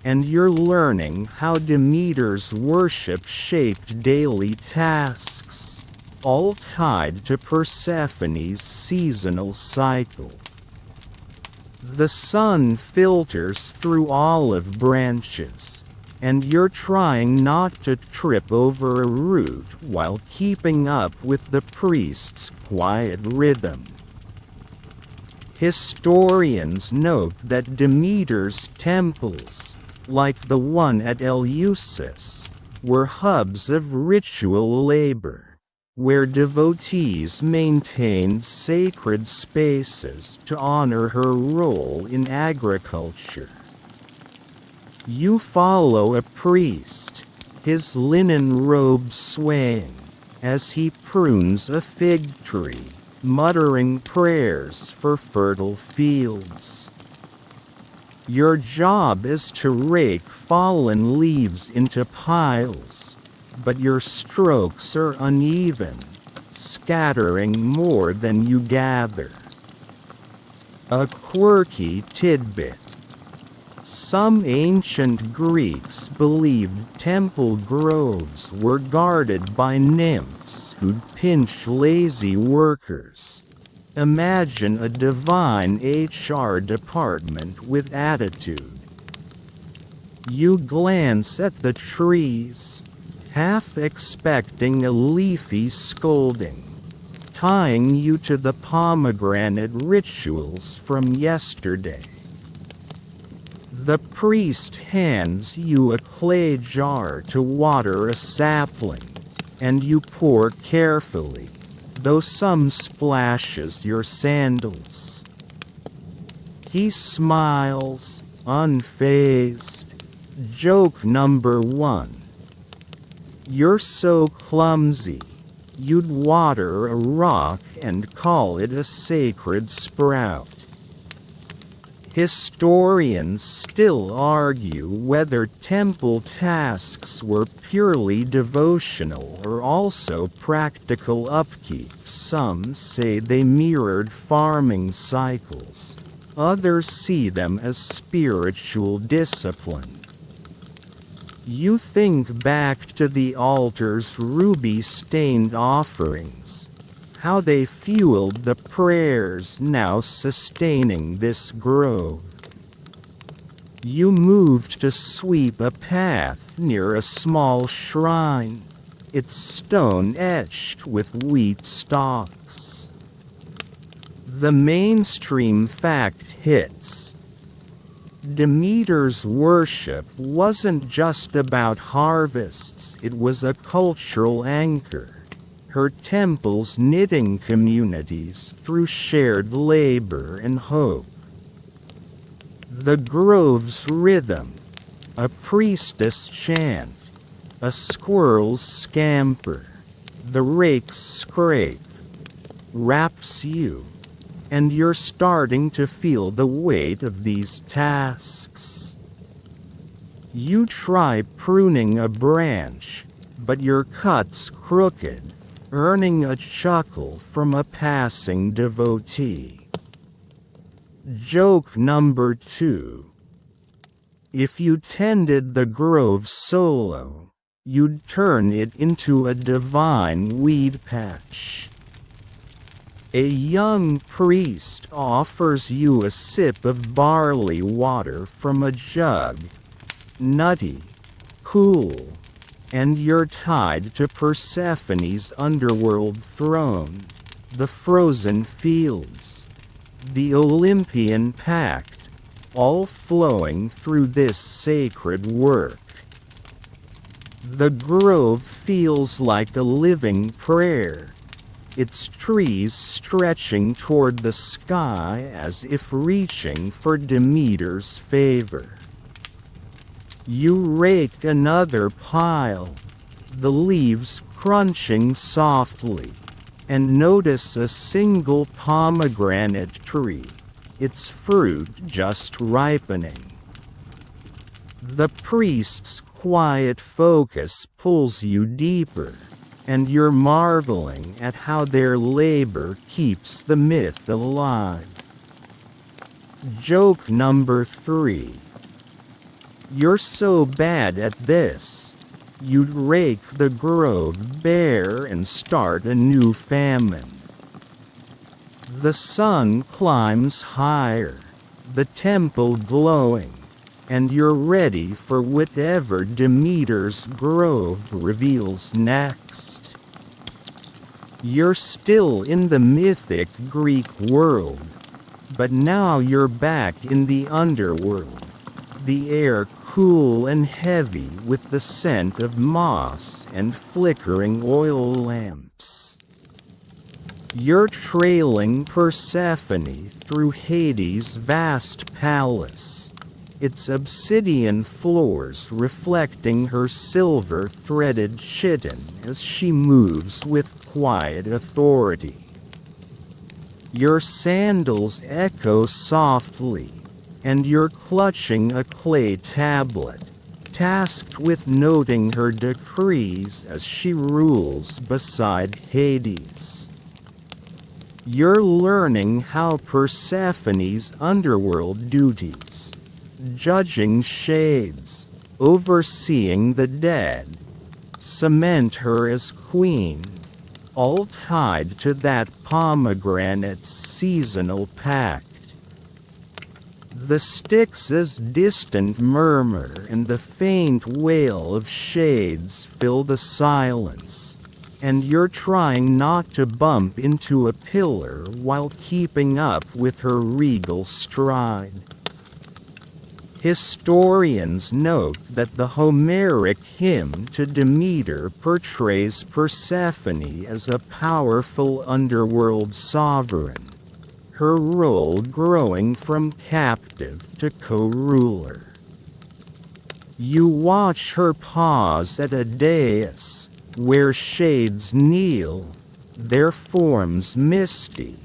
And you're learning how Demeter's worship shaped daily tasks, all tied to Persephone's seasonal cycle. The sun filters through olive branches, and you're trying not to trip over a root while keeping up with the priest's quiet rhythm. Historians note that Demeter's temples, like the one at Eleusis, were hubs of ritual labor, where devotees maintained sacred spaces to honor her role in agriculture. You follow a priest, his linen robe swaying, as he prunes a fig tree, muttering prayers for fertile fields. Your job is to rake fallen leaves into piles, but your strokes are uneven, scattering more than you gather. A quirky tidbit. Some ancient Greeks believed temple groves were guarded by nymphs who'd pinch lazy workers. Imagine a divine HR department with attitude. You glance at the trees, half expecting a leafy scolding, tying you to the pomegranate rituals from yesterday. The priest hands you a clay jar to water a sapling, and you pour carefully, though some splashes your sandals. He smiles, unfazed. Joke number 1. You're so clumsy, you'd water a rock and call it a sacred sprout. Historians still argue whether temple tasks were purely devotional or also practical upkeep. Some say they mirrored farming cycles. Others see them as spiritual discipline. You think back to the altar's ruby-stained offerings, how they fueled the prayers now sustaining this grove. You moved to sweep a path near a small shrine, its stone etched with wheat stalks. The mainstream fact hits. Demeter's worship wasn't just about harvests, it was a cultural anchor. Her temples knitting communities through shared labor and hope. The grove's rhythm, a priestess chant, a squirrel's scamper, the rake's scrape, wraps you, and you're starting to feel the weight of these tasks. You try pruning a branch, but your cut's crooked, earning a chuckle from a passing devotee. Joke number 2. If you tended the grove solo, you'd turn it into a divine weed patch. A young priest offers you a sip of barley water from a jug. Nutty, cool, and you're tied to Persephone's underworld throne, the frozen fields, the Olympian pact, all flowing through this sacred work. The grove feels like a living prayer, its trees stretching toward the sky as if reaching for Demeter's favor. You rake another pile, the leaves crunching softly, and notice a single pomegranate tree, its fruit just ripening. The priest's quiet focus pulls you deeper, and you're marveling at how their labor keeps the myth alive. Joke number 3. You're so bad at this, you'd rake the grove bare and start a new famine. The sun climbs higher, the temple glowing, and you're ready for whatever Demeter's grove reveals next. You're still in the mythic Greek world, but now you're back in the underworld, the air cool and heavy with the scent of moss and flickering oil lamps. You're trailing Persephone through Hades' vast palace, its obsidian floors reflecting her silver-threaded chitin as she moves with quiet authority. Your sandals echo softly, and you're clutching a clay tablet, tasked with noting her decrees as she rules beside Hades. You're learning how Persephone's underworld duties, judging shades, overseeing the dead, cement her as queen, all tied to that pomegranate's seasonal pact. The Styx's distant murmur and the faint wail of shades fill the silence, and you're trying not to bump into a pillar while keeping up with her regal stride. Historians note that the Homeric hymn to Demeter portrays Persephone as a powerful underworld sovereign, her role growing from captive to co-ruler. You watch her pause at a dais, where shades kneel, their forms misty,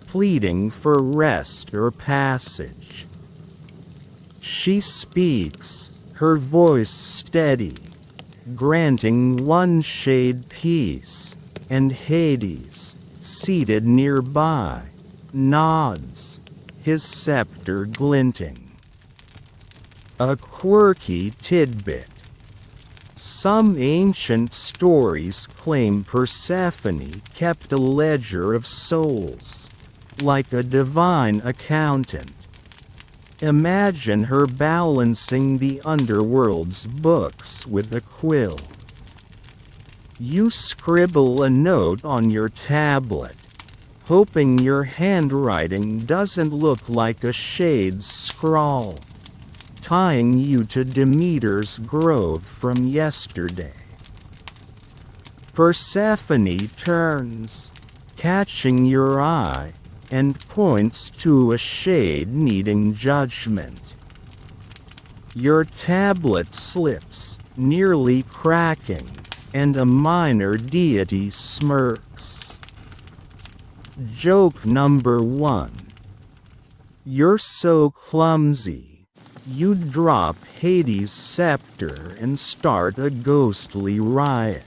pleading for rest or passage. She speaks, her voice steady, granting one shade peace, and Hades, seated nearby, nods, his scepter glinting. A quirky tidbit. Some ancient stories claim Persephone kept a ledger of souls, like a divine accountant. Imagine her balancing the underworld's books with a quill. You scribble a note on your tablet, hoping your handwriting doesn't look like a shade's scrawl, tying you to Demeter's grove from yesterday. Persephone turns, catching your eye, and points to a shade needing judgment. Your tablet slips, nearly cracking, and a minor deity smirks. Joke number 1. You're so clumsy. You drop Hades' scepter and start a ghostly riot.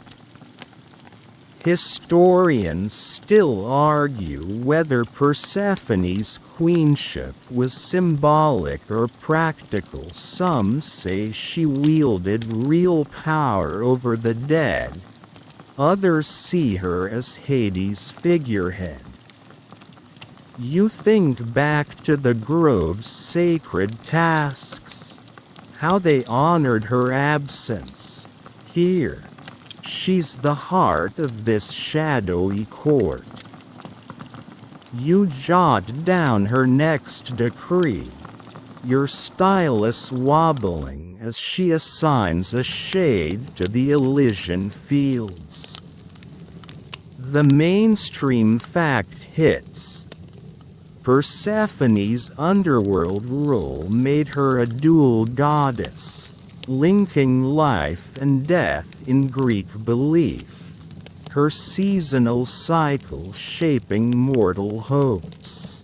Historians still argue whether Persephone's queenship was symbolic or practical. Some say she wielded real power over the dead. Others see her as Hades' figurehead. You think back to the grove's sacred tasks, how they honored her absence. Here, she's the heart of this shadowy court. You jot down her next decree, your stylus wobbling as she assigns a shade to the Elysian fields. The mainstream fact hits. Persephone's underworld role made her a dual goddess, linking life and death in Greek belief, her seasonal cycle shaping mortal hopes.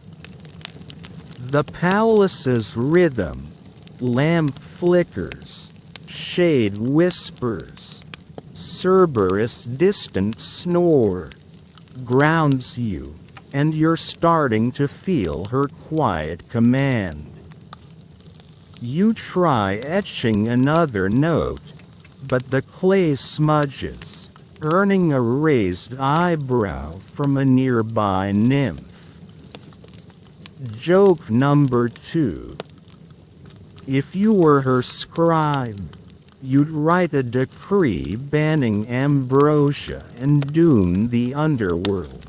The palace's rhythm, lamp flickers, shade whispers, Cerberus' distant snore, grounds you, and you're starting to feel her quiet command. You try etching another note, but the clay smudges, earning a raised eyebrow from a nearby nymph. Joke number 2. If you were her scribe, you'd write a decree banning ambrosia and doom the underworld.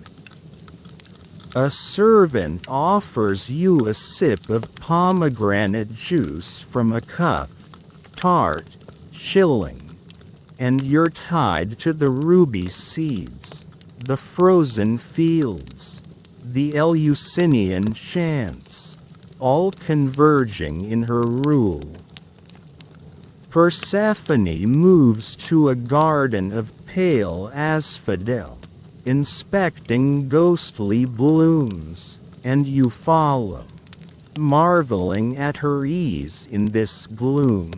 A servant offers you a sip of pomegranate juice from a cup, tart, chilling, and you're tied to the ruby seeds, the frozen fields, the Eleusinian chants, all converging in her rule. Persephone moves to a garden of pale asphodel, inspecting ghostly blooms, and you follow. marveling at her ease in this gloom.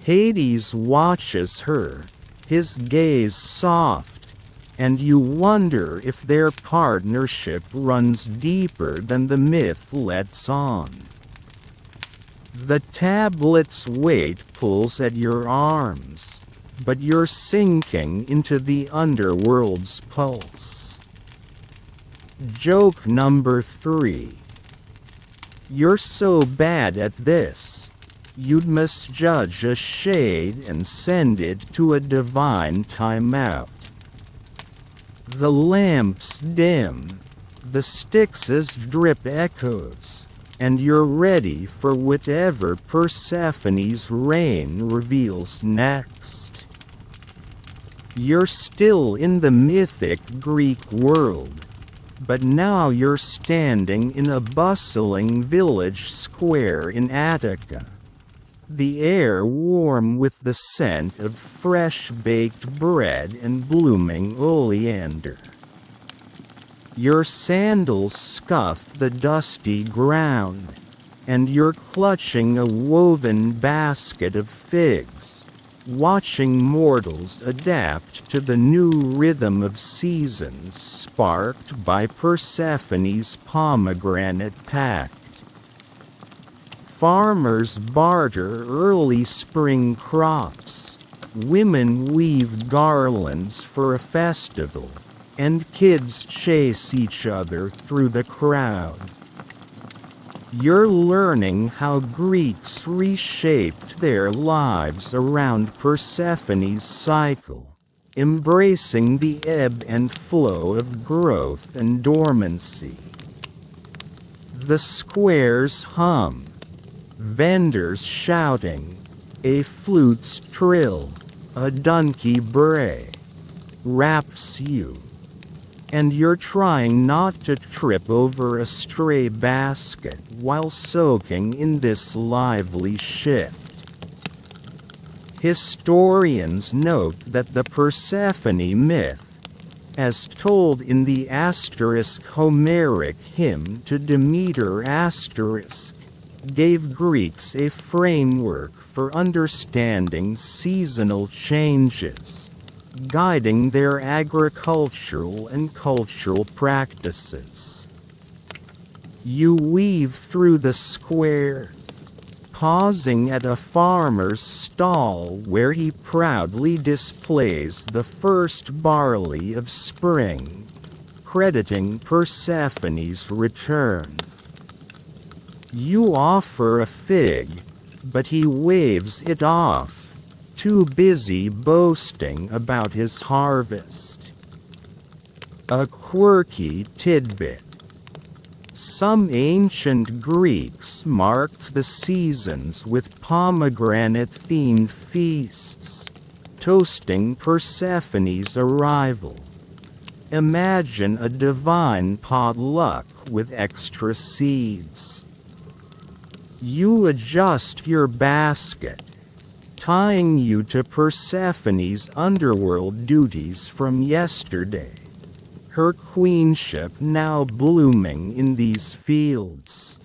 Hades watches her, his gaze soft, and you wonder if their partnership runs deeper than the myth lets on. The tablet's weight pulls at your arms, but you're sinking into the underworld's pulse. Joke number 3. You're so bad at this, you'd misjudge a shade and send it to a divine timeout. The lamps dim, the Styx's drip echoes, and you're ready for whatever Persephone's reign reveals next. You're still in the mythic Greek world, but now you're standing in a bustling village square in Attica. The air warm with the scent of fresh baked bread and blooming oleander. Your sandals scuff the dusty ground, and you're clutching a woven basket of figs, watching mortals adapt to the new rhythm of seasons sparked by Persephone's pomegranate pact. Farmers barter early spring crops, women weave garlands for a festival, and kids chase each other through the crowd. You're learning how Greeks reshaped their lives around Persephone's cycle, embracing the ebb and flow of growth and dormancy. The squares hum, vendors shouting, a flute's trill, a donkey bray, wraps you. And you're trying not to trip over a stray basket while soaking in this lively shift. Historians note that the Persephone myth, as told in the Homeric hymn to Demeter gave Greeks a framework for understanding seasonal changes, guiding their agricultural and cultural practices. You weave through the square, pausing at a farmer's stall where he proudly displays the first barley of spring, crediting Persephone's return. You offer a fig, but he waves it off, too busy boasting about his harvest. A quirky tidbit. Some ancient Greeks marked the seasons with pomegranate-themed feasts, toasting Persephone's arrival. Imagine a divine potluck with extra seeds. You adjust your basket, tying you to Persephone's underworld duties from yesterday, her queenship now blooming in these fields.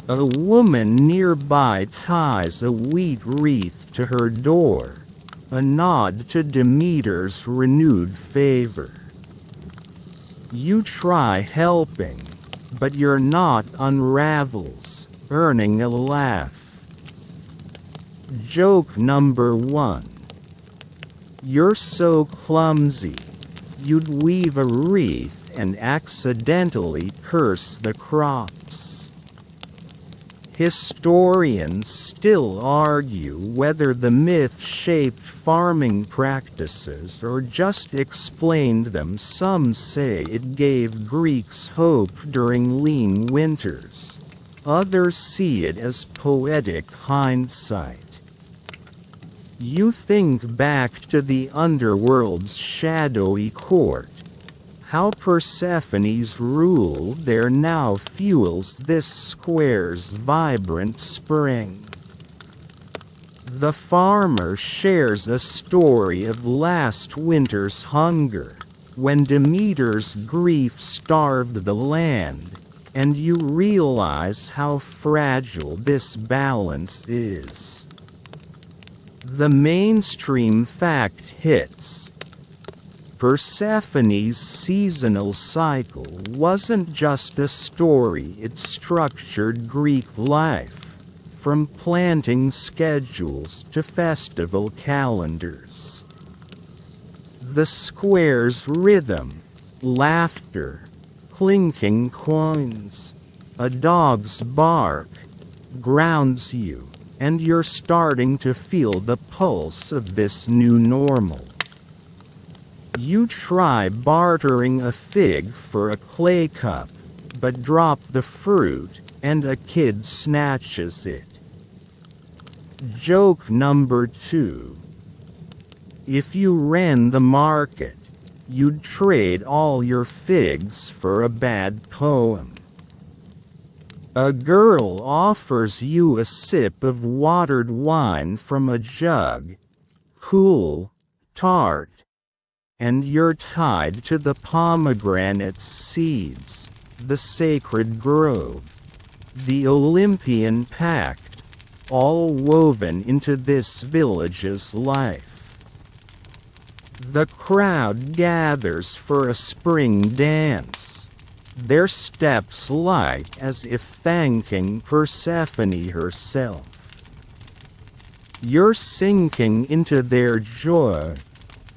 A woman nearby ties a wheat wreath to her door, a nod to Demeter's renewed favor. You try helping, but your knot unravels, earning a laugh. Joke number 1. You're so clumsy, you'd weave a wreath and accidentally curse the crops. Historians still argue whether the myth shaped farming practices or just explained them. Some say it gave Greeks hope during lean winters. Others see it as poetic hindsight. You think back to the underworld's shadowy court, how Persephone's rule there now fuels this square's vibrant spring. The farmer shares a story of last winter's hunger, when Demeter's grief starved the land, and you realize how fragile this balance is. The mainstream fact hits. Persephone's seasonal cycle wasn't just a story, it structured Greek life, from planting schedules to festival calendars. The square's rhythm, laughter, clinking coins, a dog's bark, grounds you, and you're starting to feel the pulse of this new normal. You try bartering a fig for a clay cup, but drop the fruit, and a kid snatches it. Joke number 2. If you ran the market, you'd trade all your figs for a bad poem. A girl offers you a sip of watered wine from a jug, cool, tart, and you're tied to the pomegranate seeds, the sacred grove, the Olympian pact, all woven into this village's life. The crowd gathers for a spring dance, their steps light as if thanking Persephone herself. You're sinking into their joy.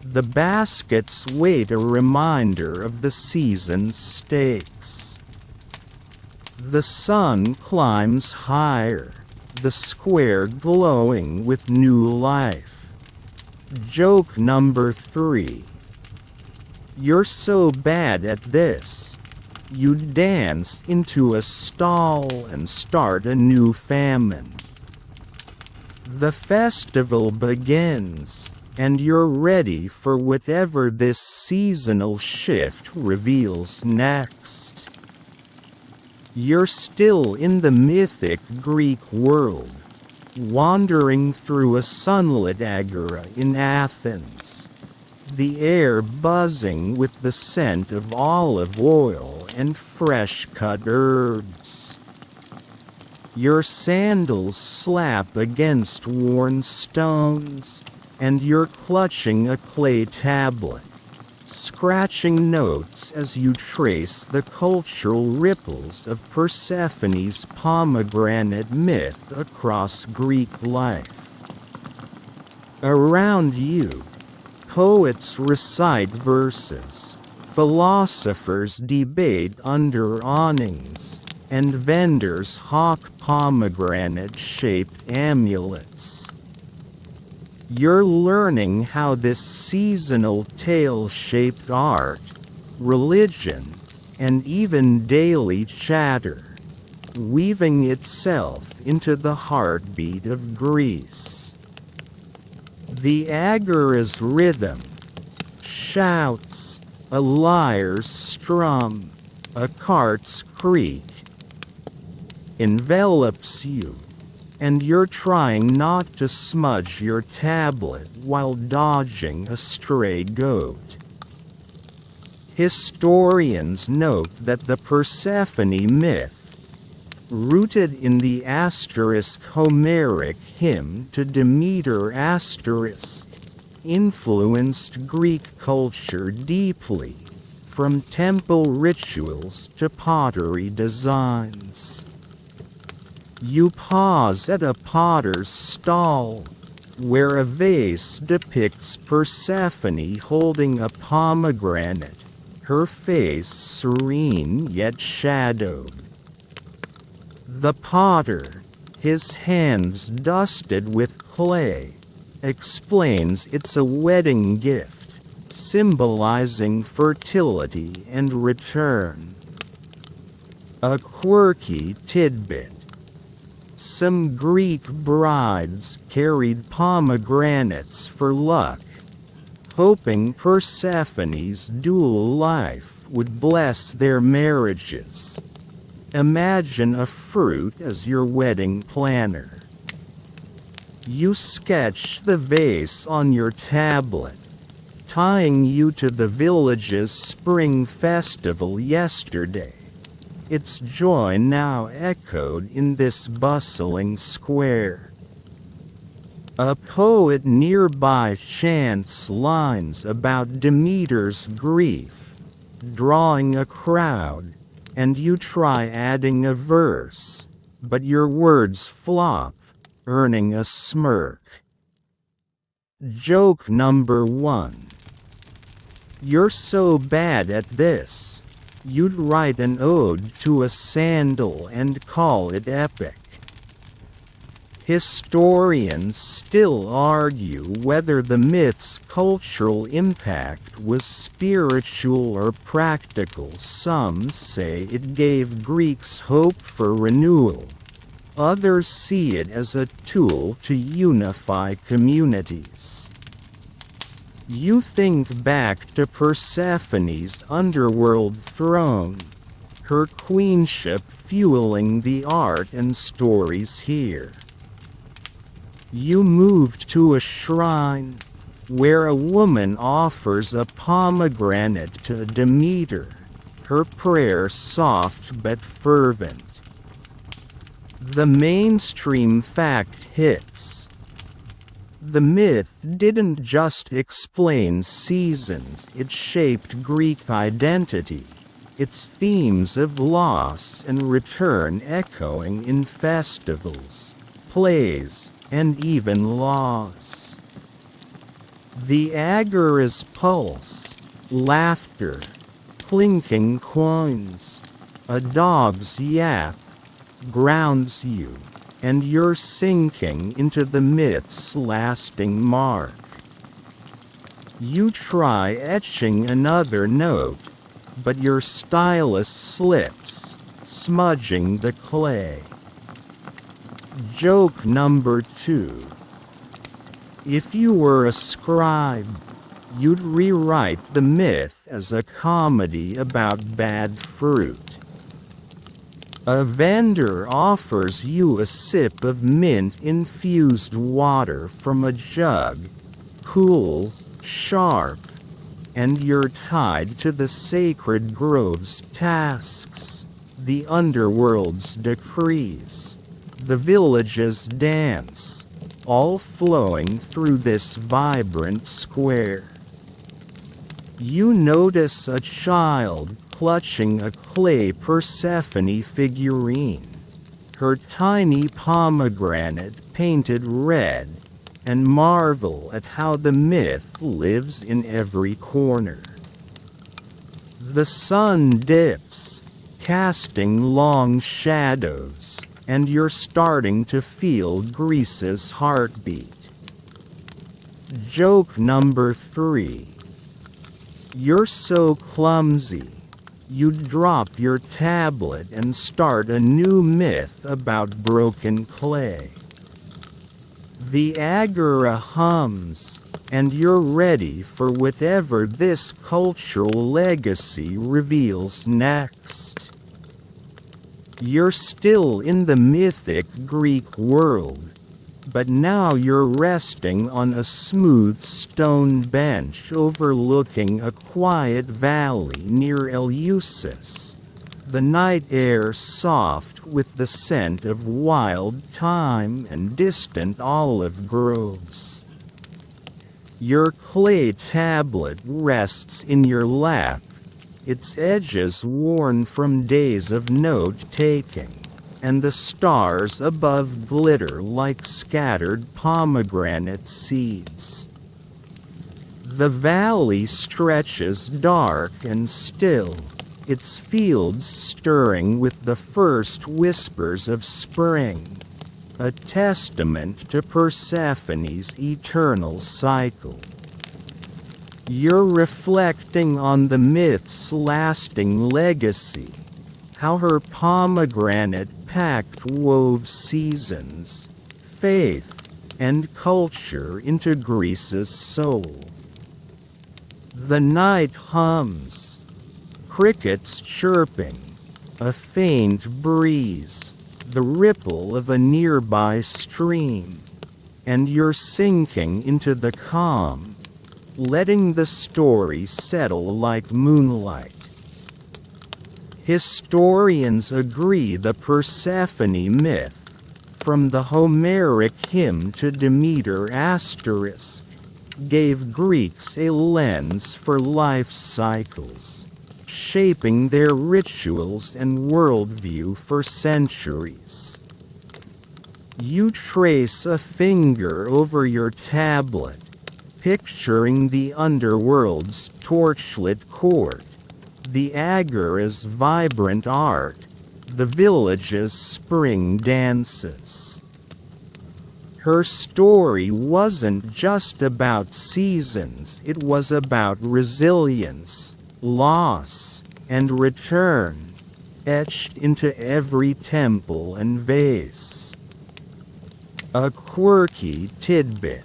The baskets wait, a reminder of the season's stakes. The sun climbs higher, the square glowing with new life. Joke number 3. You're so bad at this, you dance into a stall and start a new famine. The festival begins, and you're ready for whatever this seasonal shift reveals next. You're still in the mythic Greek world, wandering through a sunlit agora in Athens, the air buzzing with the scent of olive oil and fresh-cut herbs. Your sandals slap against worn stones, and you're clutching a clay tablet, scratching notes as you trace the cultural ripples of Persephone's pomegranate myth across Greek life. Around you, poets recite verses, philosophers debate under awnings, and vendors hawk pomegranate-shaped amulets. You're learning how this seasonal tale shaped art, religion, and even daily chatter, weaving itself into the heartbeat of Greece. The agora's rhythm, shouts, a lyre's strum, a cart's creak, envelops you, and you're trying not to smudge your tablet while dodging a stray goat. Historians note that the Persephone myth, rooted in the Homeric hymn to Demeter influenced Greek culture deeply, from temple rituals to pottery designs. You pause at a potter's stall, where a vase depicts Persephone holding a pomegranate, her face serene yet shadowed. The potter, his hands dusted with clay, explains it's a wedding gift, symbolizing fertility and return. A quirky tidbit. Some Greek brides carried pomegranates for luck, hoping Persephone's dual life would bless their marriages. Imagine a fruit as your wedding planner. You sketch the vase on your tablet, tying you to the village's spring festival yesterday, its joy now echoed in this bustling square. A poet nearby chants lines about Demeter's grief, drawing a crowd, and you try adding a verse, but your words flop, earning a smirk. Joke number 1. You're so bad at this, you'd write an ode to a sandal and call it epic. Historians still argue whether the myth's cultural impact was spiritual or practical. Some say it gave Greeks hope for renewal. Others see it as a tool to unify communities. You think back to Persephone's underworld throne, her queenship fueling the art and stories here. You moved to a shrine, where a woman offers a pomegranate to Demeter, her prayer soft but fervent. The mainstream fact hits. The myth didn't just explain seasons, it shaped Greek identity, its themes of loss and return echoing in festivals, plays, and even laws. The agora's pulse, laughter, clinking coins, a dog's yap, grounds you, and you're sinking into the myth's lasting mark. You try etching another note, but your stylus slips, smudging the clay. Joke number 2. If you were a scribe, you'd rewrite the myth as a comedy about bad fruit. A vendor offers you a sip of mint-infused water from a jug, cool, sharp, and you're tied to the sacred grove's tasks, the underworld's decrees, the village's dance, all flowing through this vibrant square. You notice a child clutching a clay Persephone figurine, her tiny pomegranate painted red, and marvel at how the myth lives in every corner. The sun dips, casting long shadows, and you're starting to feel Greece's heartbeat. Joke number 3. You're so clumsy, you'd drop your tablet and start a new myth about broken clay. The agora hums, and you're ready for whatever this cultural legacy reveals next. You're still in the mythic Greek world, but now you're resting on a smooth stone bench overlooking a quiet valley near Eleusis, the night air soft with the scent of wild thyme and distant olive groves. Your clay tablet rests in your lap, its edges worn from days of note-taking, and the stars above glitter like scattered pomegranate seeds. The valley stretches dark and still, its fields stirring with the first whispers of spring, a testament to Persephone's eternal cycle. You're reflecting on the myth's lasting legacy, how her pomegranate pact wove seasons, faith, and culture into Greece's soul. The night hums, crickets chirping, a faint breeze, the ripple of a nearby stream, and you're sinking into the calm, letting the story settle like moonlight. Historians agree the Persephone myth, from the Homeric hymn to Demeter asterisk, gave Greeks a lens for life cycles, shaping their rituals and worldview for centuries. You trace a finger over your tablet, picturing the underworld's torchlit court, the agora's vibrant art, the village's spring dances. Her story wasn't just about seasons, it was about resilience, loss, and return, etched into every temple and vase. A quirky tidbit.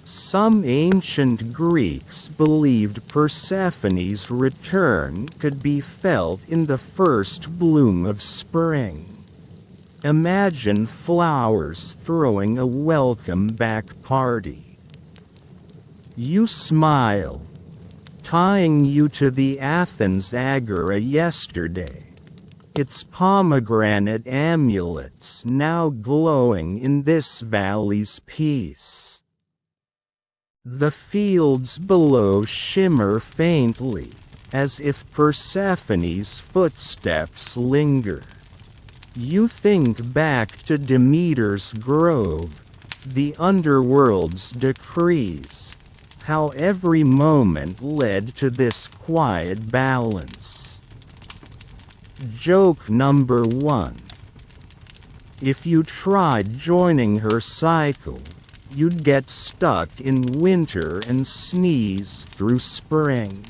Some ancient Greeks believed Persephone's return could be felt in the first bloom of spring. Imagine flowers throwing a welcome back party. You smile, tying you to the Athens agora yesterday, its pomegranate amulets now glowing in this valley's peace. The fields below shimmer faintly, as if Persephone's footsteps linger. You think back to Demeter's grove, the underworld's decrees, how every moment led to this quiet balance. Joke number 1. If you tried joining her cycle, you'd get stuck in winter and sneeze through spring.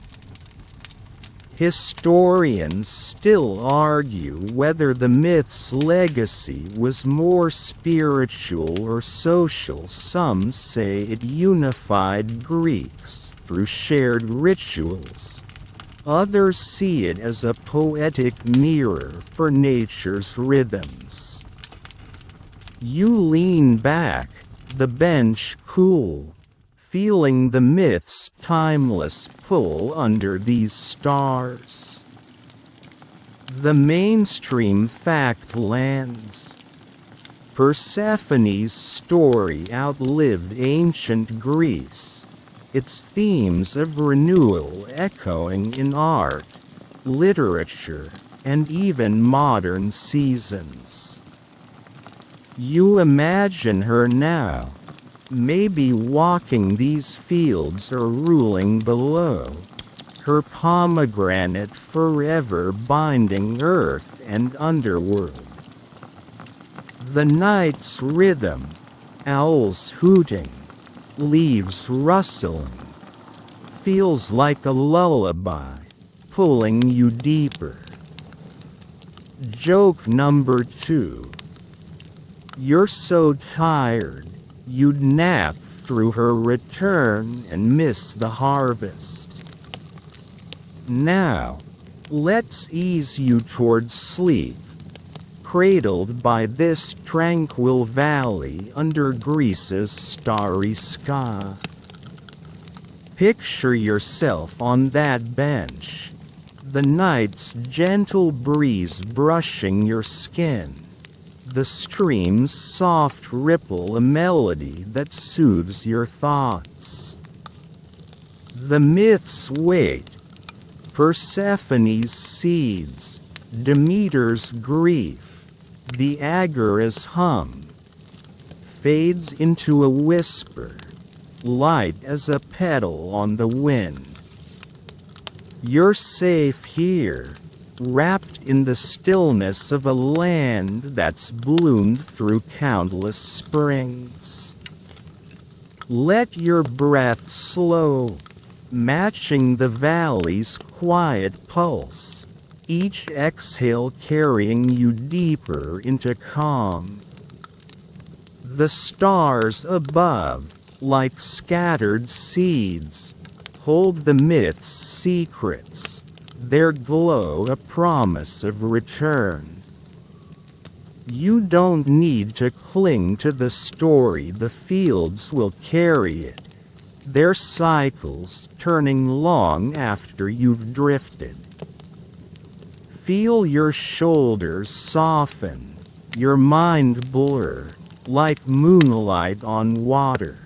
Historians still argue whether the myth's legacy was more spiritual or social. Some say it unified Greeks through shared rituals. Others see it as a poetic mirror for nature's rhythms. You lean back, the bench cool, feeling the myth's timeless pull under these stars. The mainstream fact lands. Persephone's story outlived ancient Greece, its themes of renewal echoing in art, literature, and even modern seasons. You imagine her now, maybe walking these fields or ruling below, her pomegranate forever binding earth and underworld. The night's rhythm, owls hooting, leaves rustling, feels like a lullaby, pulling you deeper. Joke number 2. You're so tired, you'd nap through her return and miss the harvest. Now, let's ease you towards sleep, cradled by this tranquil valley under Greece's starry sky. Picture yourself on that bench, the night's gentle breeze brushing your skin, the stream's soft ripple a melody that soothes your thoughts. The myth's weight, Persephone's seeds, Demeter's grief, the agora's hum, fades into a whisper, light as a petal on the wind. You're safe here, wrapped in the stillness of a land that's bloomed through countless springs. Let your breath slow, matching the valley's quiet pulse, each exhale carrying you deeper into calm. The stars above, like scattered seeds, hold the myth's secrets, their glow a promise of return. You don't need to cling to the story, the fields will carry it, their cycles turning long after you've drifted. Feel your shoulders soften, your mind blur, like moonlight on water.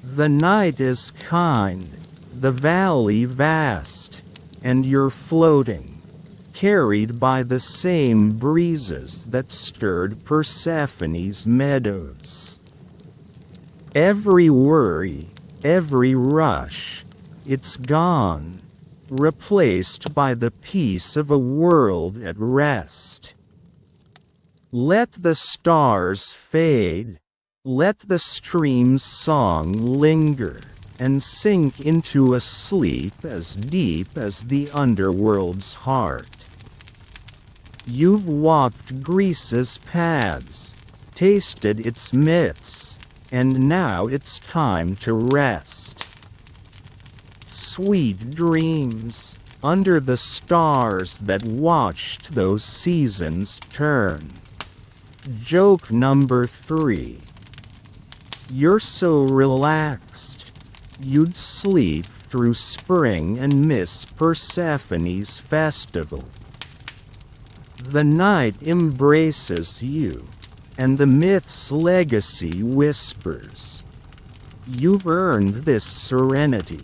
The night is kind, the valley vast, and you're floating, carried by the same breezes that stirred Persephone's meadows. Every worry, every rush, it's gone, replaced by the peace of a world at rest. Let the stars fade, let the stream's song linger, and sink into a sleep as deep as the underworld's heart. You've walked Greece's paths, tasted its myths, and now it's time to rest. Sweet dreams, under the stars that watched those seasons turn. Joke number 3. You're so relaxed, you'd sleep through spring and miss Persephone's festival. The night embraces you, and the myth's legacy whispers, "You've earned this serenity."